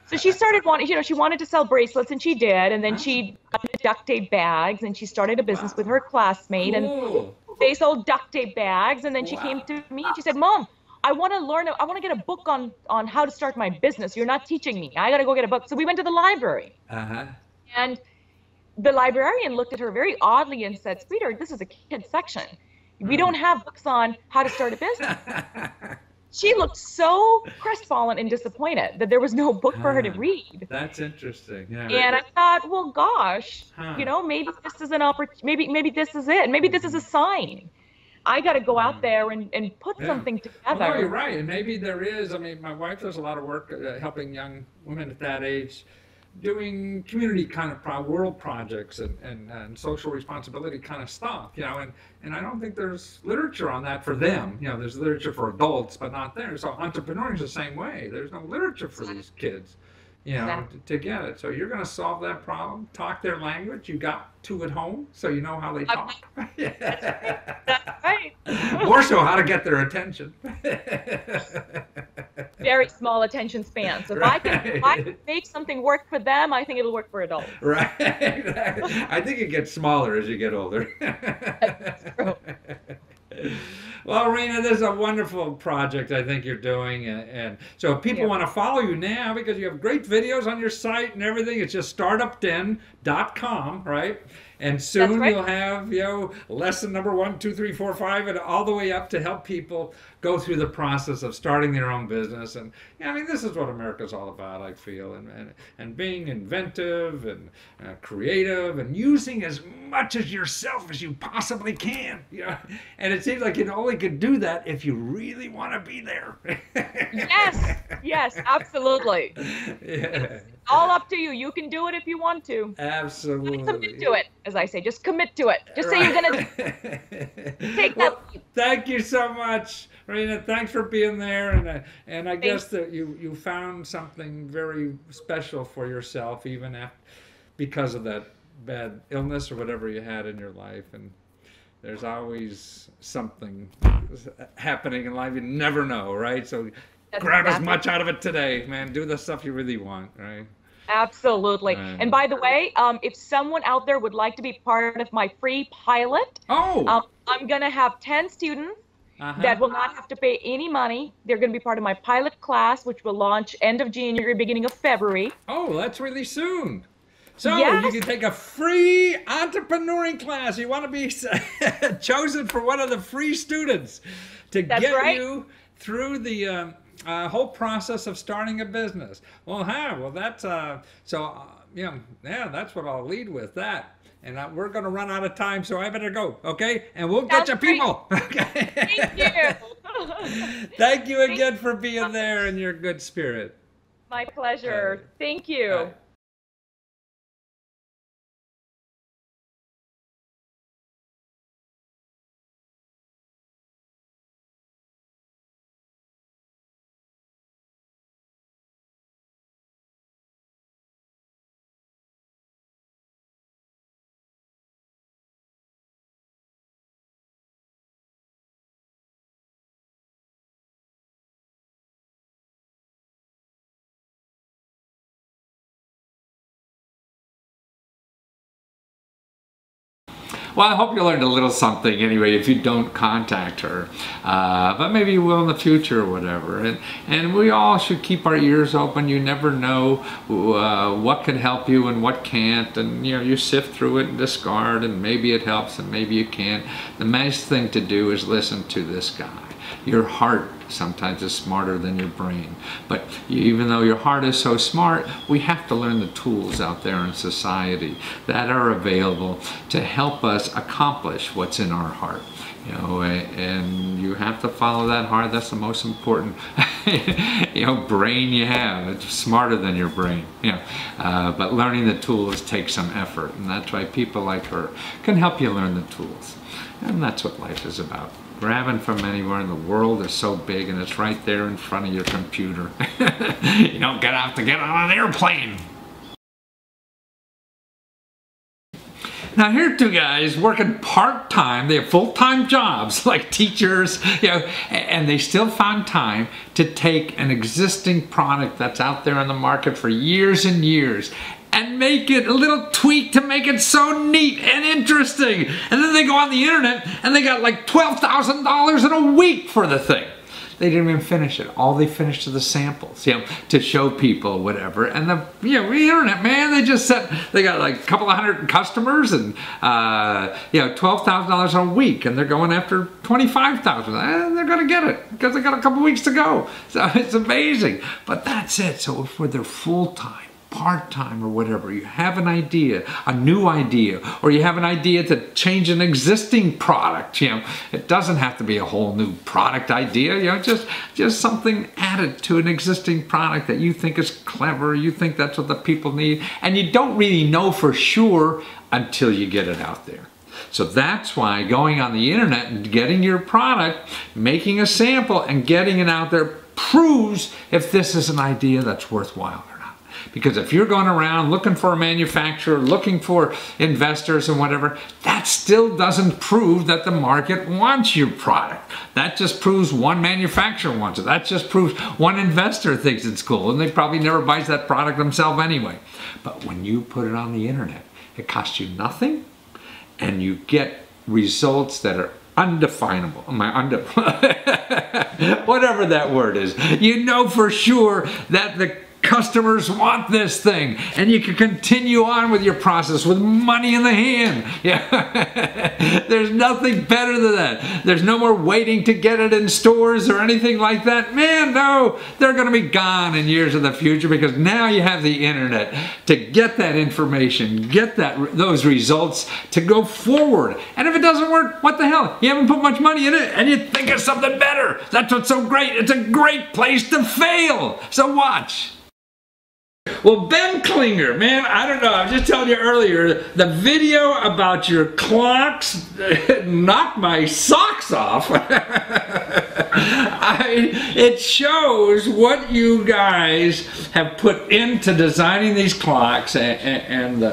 Speaker 5: So she started she wanted to sell bracelets, and she did. And then she got into duct tape bags, and she started a business with her classmate.
Speaker 1: Cool.
Speaker 5: And they sold duct tape bags. And then she came to me and she said, Mom, I want to get a book on how to start my business. You're not teaching me. I got to go get a book. So we went to the library. And the librarian looked at her very oddly and said, sweetheart, this is a kid's section. We don't have books on how to start a business. She looked so crestfallen and disappointed that there was no book for her to read.
Speaker 1: That's interesting. Yeah.
Speaker 5: And I thought, well, gosh, maybe this is an opportunity. Maybe this is it. Maybe this is a sign. I got to go out there and put something together.
Speaker 1: Well, no, you're right. And maybe there is. I mean, my wife does a lot of work helping young women at that age, doing community kind of world projects and social responsibility kind of stuff, and I don't think there's literature on that for them. There's literature for adults, but not there. So entrepreneurs is the same way. There's no literature for these kids, to get it. So you're going to solve that problem, talk their language. You got 2 at home, so you know how they talk.
Speaker 5: That's right.
Speaker 1: More so how to get their attention.
Speaker 5: Very small attention span. So if I can make something work for them, I think it'll work for adults.
Speaker 1: Right. I think it gets smaller as you get older.
Speaker 5: That's true.
Speaker 1: Well, Rena, this is a wonderful project I think you're doing. And so if people want to follow you now, because you have great videos on your site and everything, it's just startupden.com, right? And soon you'll have, lesson number 1, 2, 3, 4, 5, and all the way up to help people go through the process of starting their own business. And I mean, this is what America's all about, I feel, and being inventive and creative and using as much as yourself as you possibly can. And it seems like you only could do that if you really want to be there. Yes, absolutely.
Speaker 5: It's all up to you. You can do it if you want to.
Speaker 1: Absolutely.
Speaker 5: Commit to it, as I say. Just commit to it. Just say you're going to take that.
Speaker 1: Thank you so much, Rena. Thanks for being there. And I guess that you found something very special for yourself, even because of that bad illness or whatever you had in your life. And there's always something happening in life. You never know, right? So grab as much out of it today, man. Do the stuff you really want, right?
Speaker 5: Absolutely. And by the way, if someone out there would like to be part of my free pilot, I'm going to have 10 students that will not have to pay any money. They're going to be part of my pilot class, which will launch end of January, beginning of February.
Speaker 1: Oh, that's really soon. So you can take a free entrepreneuring class. You want to be chosen for one of the free students to get you through the whole process of starting a business. Well, that's that's what I'll lead with, that. And we're going to run out of time, so I better go, okay? And we'll get you people. Okay.
Speaker 5: Thank you.
Speaker 1: Thank you again for being there and your good spirit.
Speaker 5: My pleasure. Thank you.
Speaker 1: Well, I hope you learned a little something anyway if you don't contact her. But maybe you will in the future or whatever. And we all should keep our ears open. You never know what can help you and what can't. And you sift through it and discard, and maybe it helps and maybe you can't. The nice thing to do is listen to this guy. Your heart sometimes is smarter than your brain. But even though your heart is so smart, we have to learn the tools out there in society that are available to help us accomplish what's in our heart. You know, and you have to follow that heart. That's the most important, brain you have. It's smarter than your brain. But learning the tools takes some effort, and that's why people like her can help you learn the tools. And that's what life is about. Grabbing from anywhere, and the world is so big, and it's right there in front of your computer. You don't have to get on an airplane. Now here are two guys working part-time. They have full-time jobs like teachers, and they still found time to take an existing product that's out there on the market for years and years and make it a little tweak to make it so neat and interesting. And then they go on the internet and they got like $12,000 in a week for the thing. They didn't even finish it. All they finished are the samples, to show people whatever. And the internet, man, they got like a couple of hundred customers and $12,000 a week, and they're going after $25,000. And they're gonna get it because they got a couple weeks to go. So it's amazing. But that's it. So if they're full time, part-time, or whatever, you have an idea, a new idea, or you have an idea to change an existing product, it doesn't have to be a whole new product idea, just something added to an existing product that you think is clever, you think that's what the people need, and you don't really know for sure until you get it out there. So that's why going on the internet and getting your product, making a sample and getting it out there proves if this is an idea that's worthwhile. Because if you're going around looking for a manufacturer, looking for investors and whatever, that still doesn't prove that the market wants your product. That just proves one manufacturer wants it. That just proves one investor thinks it's cool, and they probably never buys that product themselves anyway. But when you put it on the internet, it costs you nothing, and you get results that are undefinable. Whatever that word is. You know for sure that the customers want this thing, and you can continue on with your process with money in the hand. There's nothing better than that. There's no more waiting to get it in stores or anything like that. Man, no, they're going to be gone in years in the future, because now you have the internet to get that information, get those results to go forward. And if it doesn't work, what the hell? You haven't put much money in it, and you think of something better. That's what's so great. It's a great place to fail. So watch. Well, Ben Klinger, man, I don't know. I was just telling you earlier, the video about your clocks knocked my socks off. It shows what you guys have put into designing these clocks, and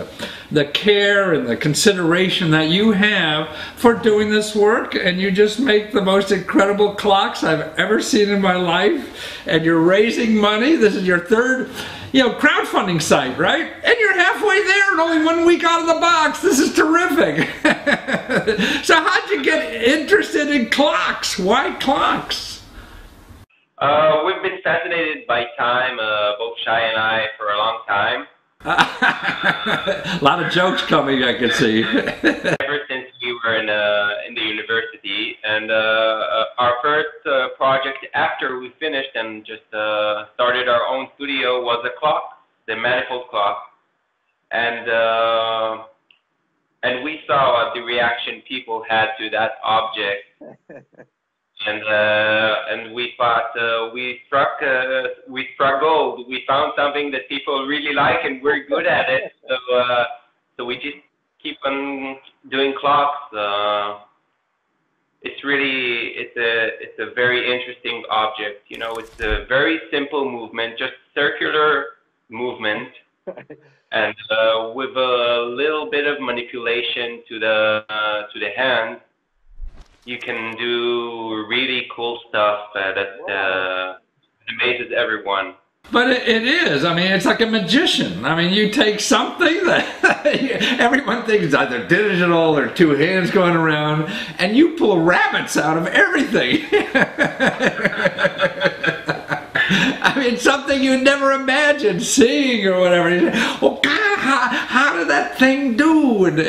Speaker 1: the care and the consideration that you have for doing this work. And you just make the most incredible clocks I've ever seen in my life. And you're raising money. This is your third crowdfunding site, right? And you're halfway there and only 1 week out of the box. This is terrific. So how'd you get interested in clocks? Why clocks?
Speaker 6: We've been fascinated by time, both Shai and I, for a long time.
Speaker 1: A lot of jokes coming, I can see.
Speaker 6: Ever since we were in the university, and our first project after we finished and just started our own studio was a clock, the manifold clock, and we saw the reaction people had to that object. And we thought we struck gold. We found something that people really like, and we're good at it. So we just keep on doing clocks. It's a very interesting object. It's a very simple movement, just circular movement, and with a little bit of manipulation to the hand, you can do really cool stuff that amazes everyone.
Speaker 1: But it is. I mean, it's like a magician. I mean, you take something that everyone thinks is either digital or two hands going around, and you pull rabbits out of everything. I mean, something you'd never imagine seeing or whatever. You say, oh God, how did that thing do? And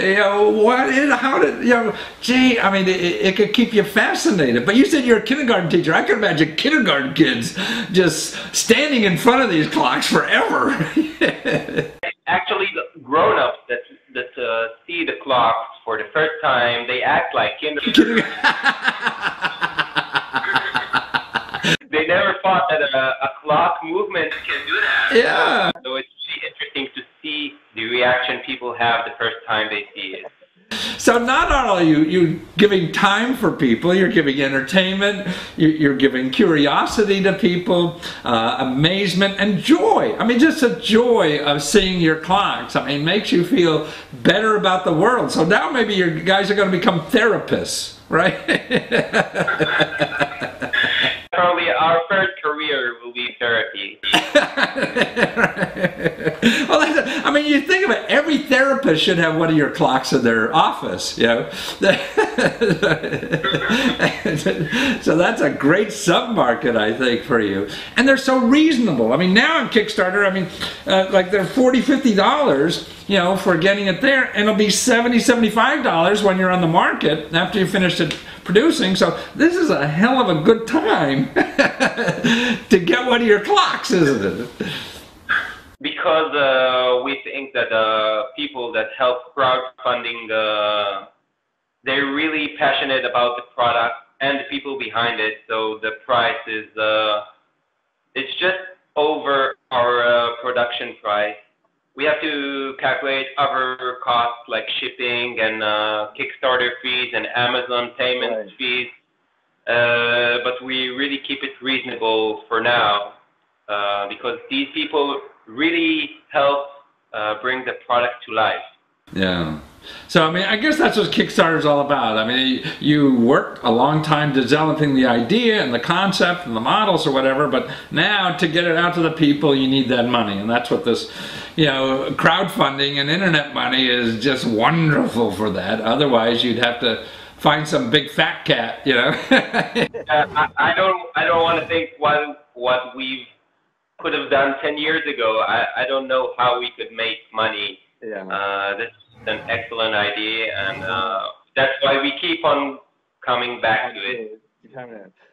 Speaker 1: how did gee, I mean, it could keep you fascinated. But you said you're a kindergarten teacher. I can imagine kindergarten kids just standing in front of these clocks forever.
Speaker 6: Actually, the grown-ups that see the clocks for the first time, they act like kindergarten. They never thought that a clock movement can do that.
Speaker 1: Yeah.
Speaker 6: So it's really interesting to see the reaction people have the first time they see it.
Speaker 1: So not only are you giving time for people, you're giving entertainment, you're giving curiosity to people, amazement and joy. I mean, just the joy of seeing your clocks, I mean, makes you feel better about the world. So now maybe you guys are going to become therapists, right?
Speaker 6: Probably our first career will be therapy.
Speaker 1: Well, I mean, you think of it, every therapist should have one of your clocks in their office, you know. So that's a great sub-market, I think, for you. And they're so reasonable. I mean, now on Kickstarter, I mean, like they're $40, $50, you know, for getting it there, and it'll be $70, $75 when you're on the market after you finish it producing. So this is a hell of a good time to get one of your clocks, isn't it?
Speaker 6: Because we think that people that help crowdfunding, they're really passionate about the product and the people behind it. So the price is, it's just over our production price. We have to calculate other costs like shipping and Kickstarter fees and Amazon payment fees. But we really keep it reasonable for now because these people really help bring the product to life.
Speaker 1: Yeah. So, I mean, I guess that's what Kickstarter is all about. I mean, you worked a long time developing the idea and the concept and the models or whatever, but now to get it out to the people, you need that money. And that's what this, you know, crowdfunding and internet money is just wonderful for that. Otherwise, you'd have to find some big fat cat, you know.
Speaker 6: I don't want to think what we could have done 10 years ago. I don't know how we could make money. Yeah. This is an excellent idea, and that's why we keep on coming back to it.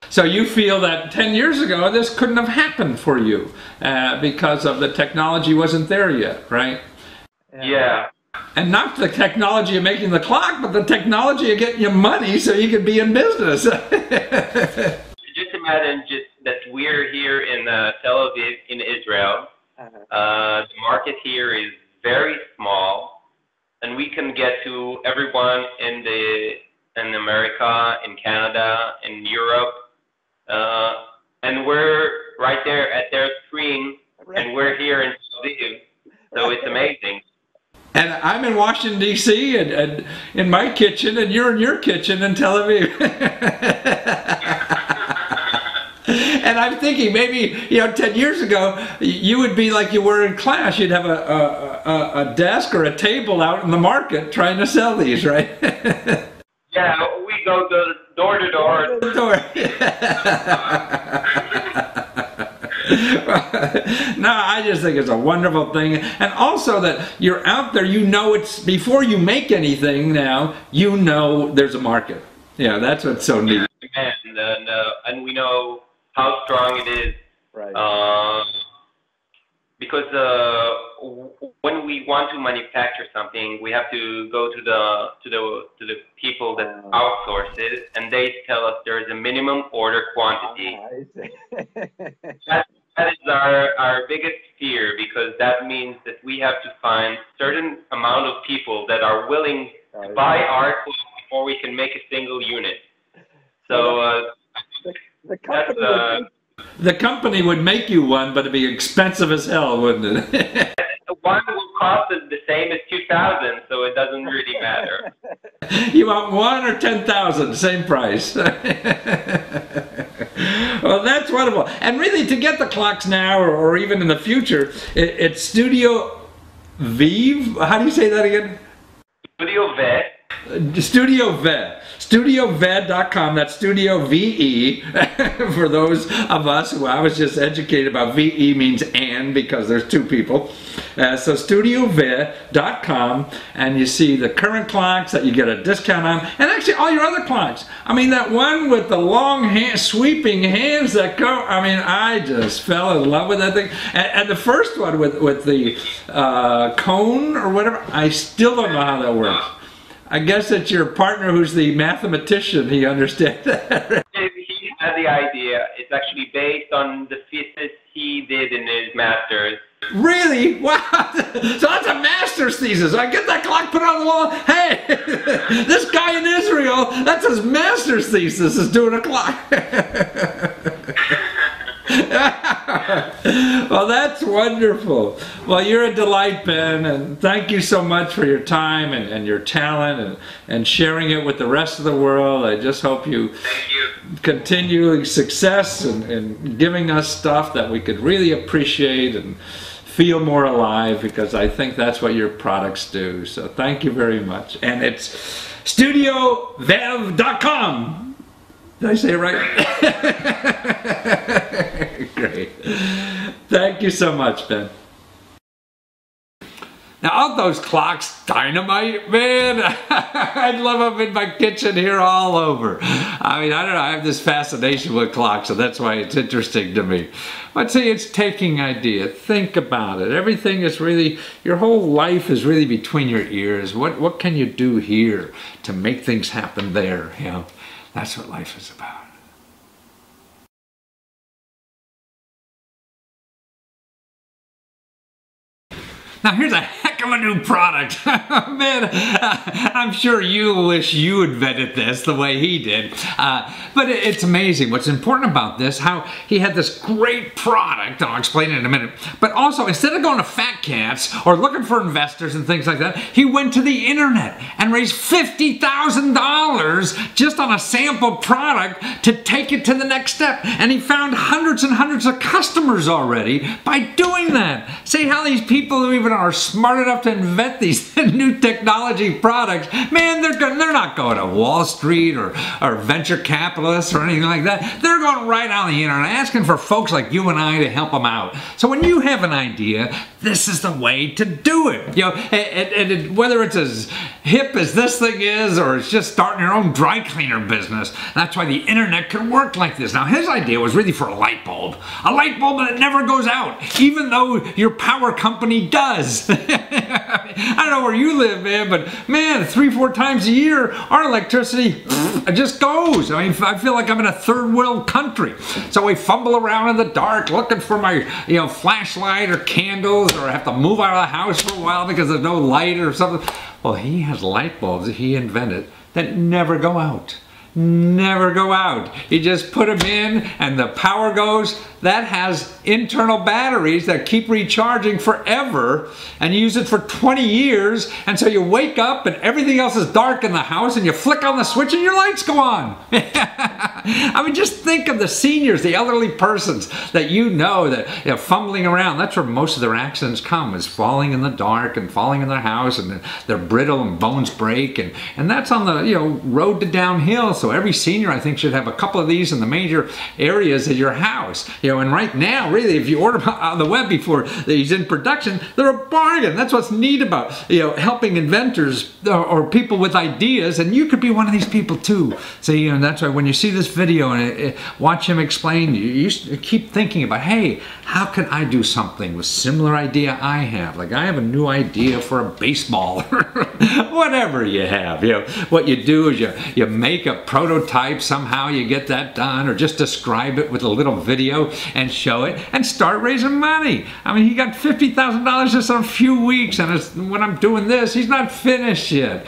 Speaker 1: So you feel that 10 years ago this couldn't have happened for you because of the technology wasn't there yet, right?
Speaker 6: Yeah.
Speaker 1: And not the technology of making the clock, but the technology of getting you money so you could be in business.
Speaker 6: Just imagine that we're here in Tel Aviv in Israel. The market here is very small, and we can get to everyone in America, in Canada, in Europe, and we're right there at their screen, and we're here in Tel Aviv, so it's amazing.
Speaker 1: And I'm in Washington, D.C., and in my kitchen, and you're in your kitchen in Tel Aviv. And I'm thinking maybe, you know, 10 years ago, you would be like you were in class. You'd have a desk or a table out in the market trying to sell these, right?
Speaker 6: Yeah, we go door to door.
Speaker 1: No, I just think it's a wonderful thing. And also that you're out there, you know, it's before you make anything now, you know there's a market. Yeah, that's what's so neat.
Speaker 6: And we know how strong it is. Right. Because when we want to manufacture something, we have to go to the people that outsource it, and they tell us there is a minimum order quantity. That is our biggest fear, because that means that we have to find certain amount of people that are willing to buy our clothes before we can make a single unit. So
Speaker 1: the company would make you one, but it'd be expensive as hell, wouldn't it?
Speaker 6: One will cost us the same as 2,000, so it doesn't really matter.
Speaker 1: You want 1 or 10,000, same price. Well, that's wonderful. And really, to get the clocks now, or even in the future, it's Studio Vive. How do you say that again?
Speaker 6: Studio Vet.
Speaker 1: Studio Ved. StudioVed.com, that's Studio VE, for those of us who I was just educated about. VE means and, because there's two people. So StudioVed.com, and you see the current clocks that you get a discount on, and actually all your other clocks. I mean, that one with the long sweeping hands that go, I mean, I just fell in love with that thing. And the first one with the cone or whatever, I still don't know how that works. I guess it's your partner who's the mathematician. He understands that.
Speaker 6: He had the idea. It's actually based on the thesis he did in his master's.
Speaker 1: Really? Wow. So that's a master's thesis. I get that clock put on the wall. Hey, this guy in Israel, that's his master's thesis, is doing a clock. Well, that's wonderful. Well, you're a delight, Ben, and thank you so much for your time and your talent and sharing it with the rest of the world. I just hope you continue success and giving us stuff that we could really appreciate and feel more alive, because I think that's what your products do. So thank you very much. And it's StudioVev.com. Did I say it right? Great. Thank you so much, Ben. Now, all those clocks, dynamite, man. I'd love them in my kitchen here all over. I mean, I don't know, I have this fascination with clocks, so that's why it's interesting to me. But see, it's taking idea. Think about it. Everything is really, your whole life is really between your ears. What can you do here to make things happen there, you know? That's what life is about. Now here's a heck of a new product. Man, I'm sure you wish you invented this the way he did. But it's amazing what's important about this, how he had this great product, and I'll explain it in a minute, but also instead of going to Fat Cats or looking for investors and things like that, he went to the internet and raised $50,000 just on a sample product to take it to the next step. And he found hundreds and hundreds of customers already by doing that. See how these people who even are smart enough to invent these new technology products, man, they're not going to Wall Street or venture capitalists or anything like that. They're going right on the internet asking for folks like you and I to help them out. So when you have an idea, this is the way to do it. You know, and whether it's as hip as this thing is, or it's just starting your own dry cleaner business, that's why the internet can work like this. Now, his idea was really for a light bulb that never goes out, even though your power company does. I don't know where you live, man, but man, 3-4 times a year, our electricity just goes. I mean, I feel like I'm in a third world country. So we fumble around in the dark looking for my, flashlight or candles, or I have to move out of the house for a while because there's no light or something. Well, he has light bulbs that he invented that never go out. Never go out. You just put them in and the power goes. That has internal batteries that keep recharging forever, and you use it for 20 years, and so you wake up and everything else is dark in the house and you flick on the switch and your lights go on. I mean, just think of the seniors, the elderly persons that that fumbling around. That's where most of their accidents come, is falling in the dark and falling in their house, and they're brittle and bones break, and that's on the road to downhill. So every senior, I think, should have a couple of these in the major areas of your house. And right now, really, if you order them on the web before he's in production, they're a bargain. That's what's neat about helping inventors or people with ideas, and you could be one of these people too. So that's why when you see this video and watch him explain, you keep thinking about, hey, how can I do something with similar idea I have? Like I have a new idea for a baseball, whatever you have. What you do is you make a prototype, somehow you get that done, or just describe it with a little video and show it and start raising money. I mean, he got $50,000 just in a few weeks, and when I'm doing this, he's not finished yet.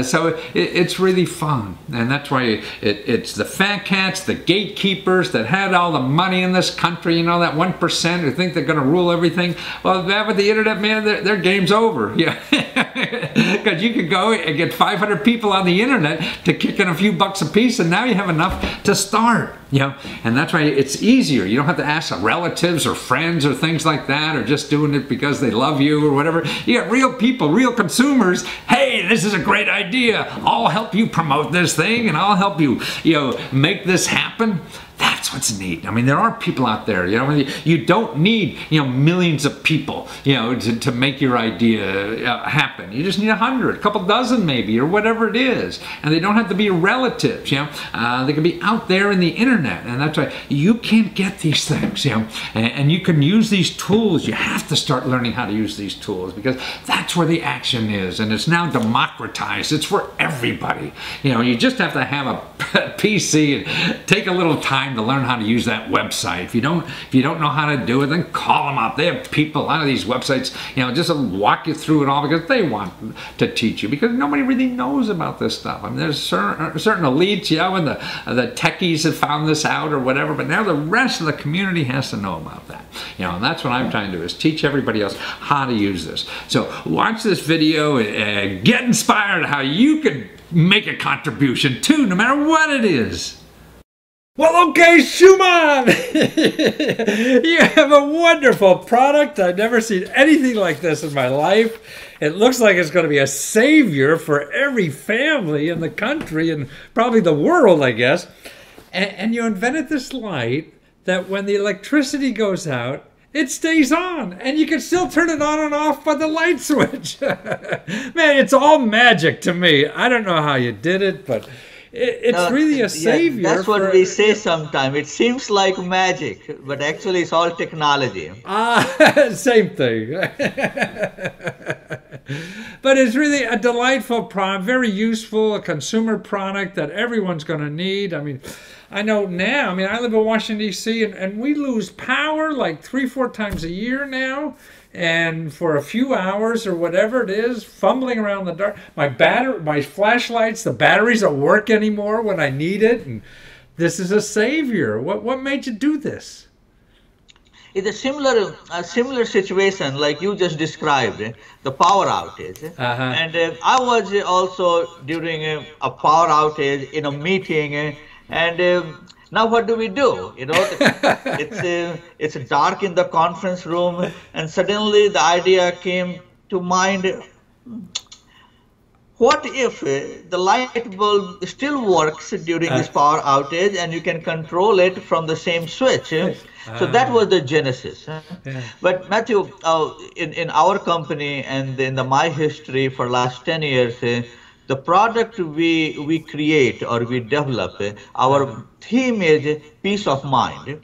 Speaker 1: So it's really fun, and that's why it's the fat cats, the gatekeepers that had all the money in this country, that 1% who think they're going to rule everything. Well, that with the internet, man, their game's over. Because you could go and get 500 people on the internet to kick in a few bucks a piece, and now you have enough to start. you know, and that's why it's easier. You don't have to ask relatives or friends or things like that, or just doing it because they love you or whatever. You got real people, real consumers. Hey, this is a great idea. I'll help you promote this thing, and I'll help you, you know, make this happen. That's what's neat. I mean, there are people out there, you know, you don't need, you know, millions of people, you know, to make your idea happen. You just need 100, a couple dozen maybe, or whatever it is. And they don't have to be relatives, you know. They can be out there in the internet. And that's why you can't get these things, you know. And you can use these tools. You have to start learning how to use these tools, because that's where the action is. And it's now democratized. It's for everybody. You know, you just have to have a PC and take a little time to learn how to use that website. If you don't know how to do it, then call them up. They have people, a lot of these websites, you know, just walk you through it all, because they want to teach you, because nobody really knows about this stuff. I mean, there's certain elites, you know, and the techies have found this out or whatever, but now the rest of the community has to know about that. You know, and that's what I'm trying to do, is teach everybody else how to use this. So watch this video and get inspired how you can make a contribution too, no matter what it is. Well, okay, Schumann, you have a wonderful product. I've never seen anything like this in my life. It looks like it's going to be a savior for every family in the country and probably the world, I guess. And you invented this light that when the electricity goes out, it stays on, and you can still turn it on and off by the light switch. Man, it's all magic to me. I don't know how you did it, but it's really a savior.
Speaker 7: Yeah, that's what we say sometimes. It seems like magic, but actually it's all technology.
Speaker 1: Same thing. But it's really a delightful product, very useful, a consumer product that everyone's going to need. I mean, I know now, I mean, I live in Washington, D.C., and we lose power like 3-4 times a year now. And for a few hours or whatever it is, fumbling around the dark, my flashlights, the batteries don't work anymore when I need it. And this is a savior. What made you do this?
Speaker 7: It's a similar situation like you just described, the power outage. And I was also during a power outage in a meeting, and now what do we do? You know, it's dark in the conference room, and suddenly the idea came to mind. What if the light bulb still works during this power outage, and you can control it from the same switch? So that was the genesis. But Matthew, in our company and in my history for last 10 years, the product we create or we develop, our theme is peace of mind.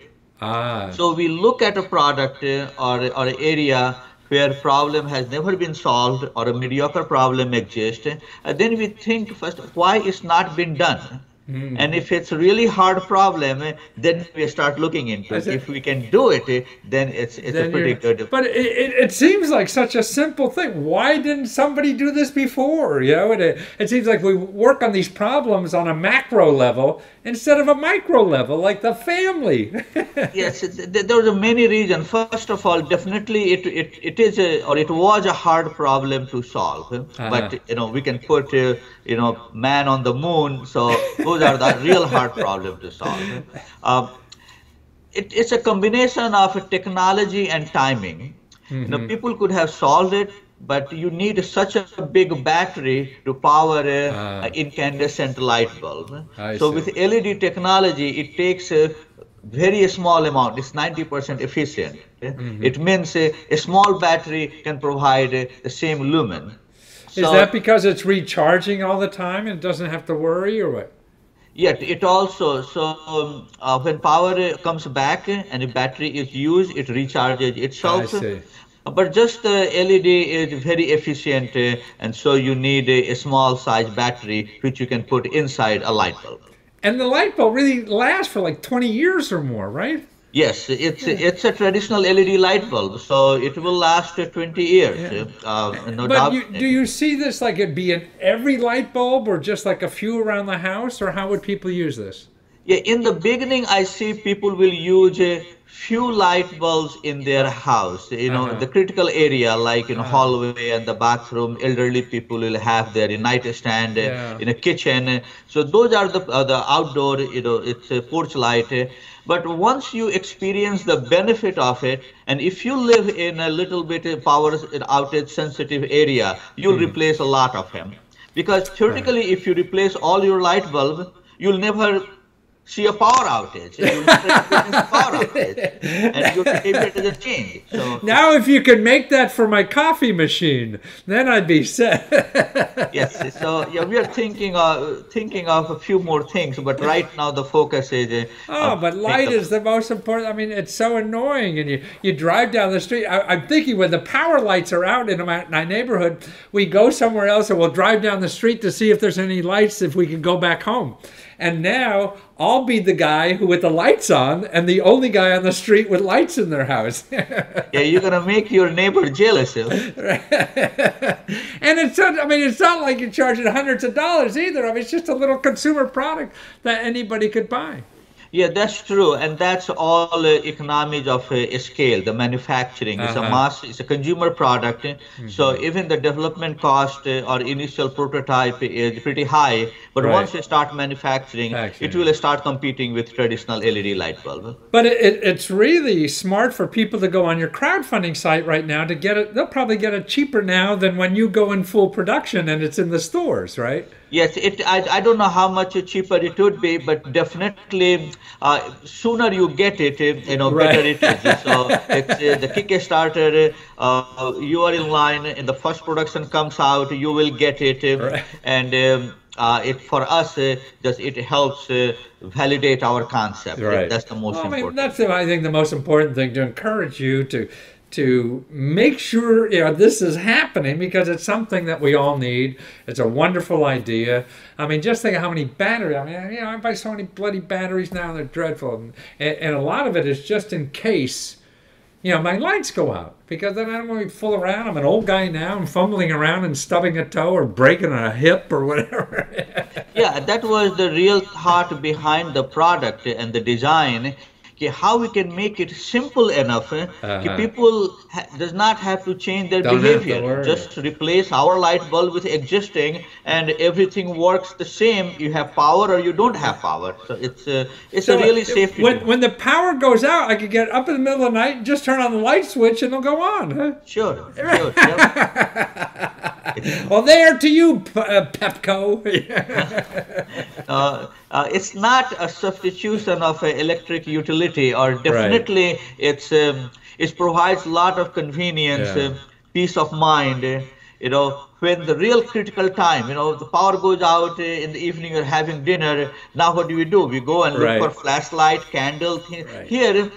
Speaker 7: So we look at a product or an area where problem has never been solved or a mediocre problem exists, and then we think first, why it's not been done? And if it's a really hard problem, then we start looking into it. If we can do it, then it's a pretty good.
Speaker 1: But it seems like such a simple thing. Why didn't somebody do this before? You know, it seems like we work on these problems on a macro level instead of a micro level, like the family.
Speaker 7: Yes, there are many reasons. First of all, definitely it was a hard problem to solve. But you know, we can put man on the moon. So those are the real hard problem to solve. It's a combination of technology and timing. You know, people could have solved it, but you need such a big battery to power an incandescent light bulb. So with LED technology, it takes a very small amount. It's 90% efficient. It means a small battery can provide the same lumen.
Speaker 1: Is that because it's recharging all the time and doesn't have to worry, or what?
Speaker 7: Yeah, it also, when power comes back and the battery is used, it recharges itself.
Speaker 1: I see.
Speaker 7: But just the LED is very efficient, and so you need a small size battery which you can put inside a light bulb.
Speaker 1: And the light bulb really lasts for like 20 years or more, right?
Speaker 7: Yes, it's a traditional LED light bulb, so it will last 20 years. No doubt.
Speaker 1: Do you see this like it'd be in every light bulb, or just like a few around the house, or how would people use this?
Speaker 7: Yeah, in the beginning, I see people will use a few light bulbs in their house. The critical area, like in hallway and the bathroom, elderly people will have their nightstand in a kitchen. So those are the outdoor, it's a porch light. But once you experience the benefit of it, and if you live in a little bit power outage sensitive area, you'll replace a lot of them. Because theoretically, if you replace all your light bulb, you'll never see a power outage. You'll never experience a power outage, and your behavior doesn't change. So
Speaker 1: now, if you could make that for my coffee machine, then I'd be set.
Speaker 7: yes. So yeah, we are thinking of a few more things, but right now the focus is.
Speaker 1: But light is the most important. I mean, it's so annoying, and you drive down the street. I'm thinking when the power lights are out in my neighborhood, we go somewhere else, and we'll drive down the street to see if there's any lights, if we can go back home. And now I'll be the guy who with the lights on and the only guy on the street with lights in their house.
Speaker 7: Yeah, you're gonna make your neighbor jealous.
Speaker 1: Right. And it's not like you're charging hundreds of dollars either. I mean, it's just a little consumer product that anybody could buy.
Speaker 7: Yeah, that's true, and that's all economies of scale. The manufacturing is it's a consumer product, so even the development cost or initial prototype is pretty high. But once you start manufacturing, it will start competing with traditional LED light bulb.
Speaker 1: But it's really smart for people to go on your crowdfunding site right now to get it. They'll probably get it cheaper now than when you go in full production and it's in the stores, right?
Speaker 7: Yes, I don't know how much cheaper it would be, but definitely sooner you get it, better it is. So it's the Kickstarter. You are in line, and the first production comes out, you will get it, and it for us it helps validate our concept.
Speaker 1: Right.
Speaker 7: That's the most important.
Speaker 1: That's I think the most important thing, to encourage you to make sure this is happening, because it's something that we all need. It's a wonderful idea. I mean, just think of how many batteries. I mean, I buy so many bloody batteries now, they're dreadful, and a lot of it is just in case my lights go out, because then I don't want to fool around. I'm an old guy now. I'm fumbling around and stubbing a toe or breaking a hip or whatever.
Speaker 7: Yeah, that was the real thought behind the product and the design. How we can make it simple enough people does not have to change their behavior. Just replace our light bulb with existing, and everything works the same. You have power or you don't have power. So it's a really safe.
Speaker 1: When the power goes out, I could get up in the middle of the night and just turn on the light switch and it'll go on. Huh?
Speaker 7: Sure.
Speaker 1: Well, there to you, Pepco.
Speaker 7: It's not a substitution of an electric utility, or definitely it provides a lot of convenience, peace of mind. When the real critical time, the power goes out in the evening, you're having dinner. Now what do? We go and look for flashlight, candle. Here,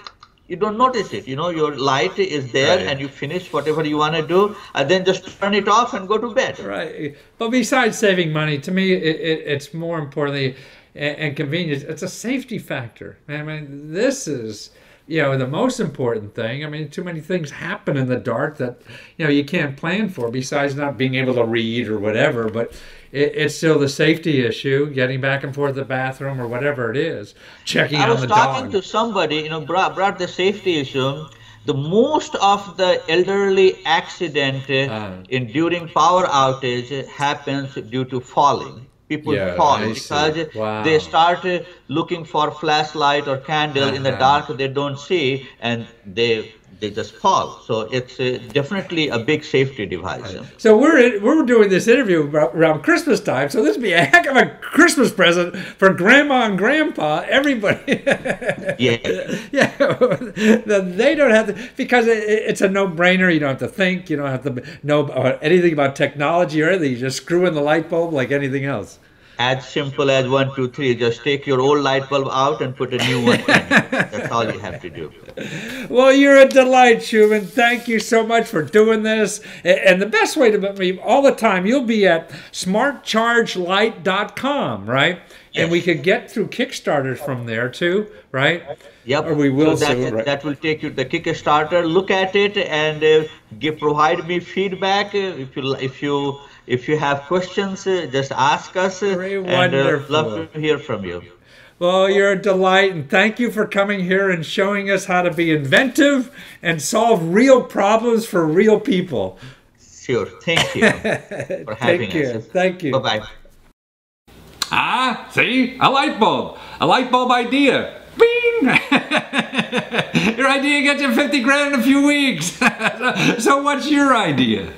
Speaker 7: you don't notice it. Your light is there, and you finish whatever you want to do, and then just turn it off and go to bed.
Speaker 1: Right. But besides saving money, to me, it's more importantly, and convenience, it's a safety factor. I mean, this is, the most important thing. I mean, too many things happen in the dark that, you can't plan for, besides not being able to read or whatever. But it's still the safety issue, getting back and forth to the bathroom or whatever it is, checking on the dog.
Speaker 7: I was talking to somebody, brought the safety issue. The most of the elderly accident during power outage happens due to falling. People fall because they start looking for flashlight or candle in the dark they don't see, and they just fall. So it's definitely a big safety device.
Speaker 1: So we're doing this interview around Christmas time, so this would be a heck of a Christmas present for Grandma and Grandpa, everybody. They don't have to, because it's a no-brainer. You don't have to think. You don't have to know anything about technology or anything. You just screw in the light bulb like anything else.
Speaker 7: As simple as 1, 2, 3. Just take your old light bulb out and put a new one in. That's all you have to do.
Speaker 1: Well, you're a delight, Shuman. Thank you so much for doing this. And the best way to meet me all the time, you'll be at smartchargelight.com, right? Yes. And we could get through Kickstarters from there too, right?
Speaker 7: Yep.
Speaker 1: Or we will
Speaker 7: soon, right? That will take you to the Kickstarter. Look at it and provide me feedback. If you have questions, just ask us.
Speaker 1: Very
Speaker 7: wonderful.
Speaker 1: And
Speaker 7: love to hear from you.
Speaker 1: Well, you're a delight, and thank you for coming here and showing us how to be inventive and solve real problems for real people.
Speaker 7: Sure. Thank you for having us.
Speaker 1: Thank you.
Speaker 7: Bye-bye.
Speaker 1: Ah, see? A light bulb. A light bulb idea. Bing! Your idea gets you 50 grand in a few weeks. So what's your idea?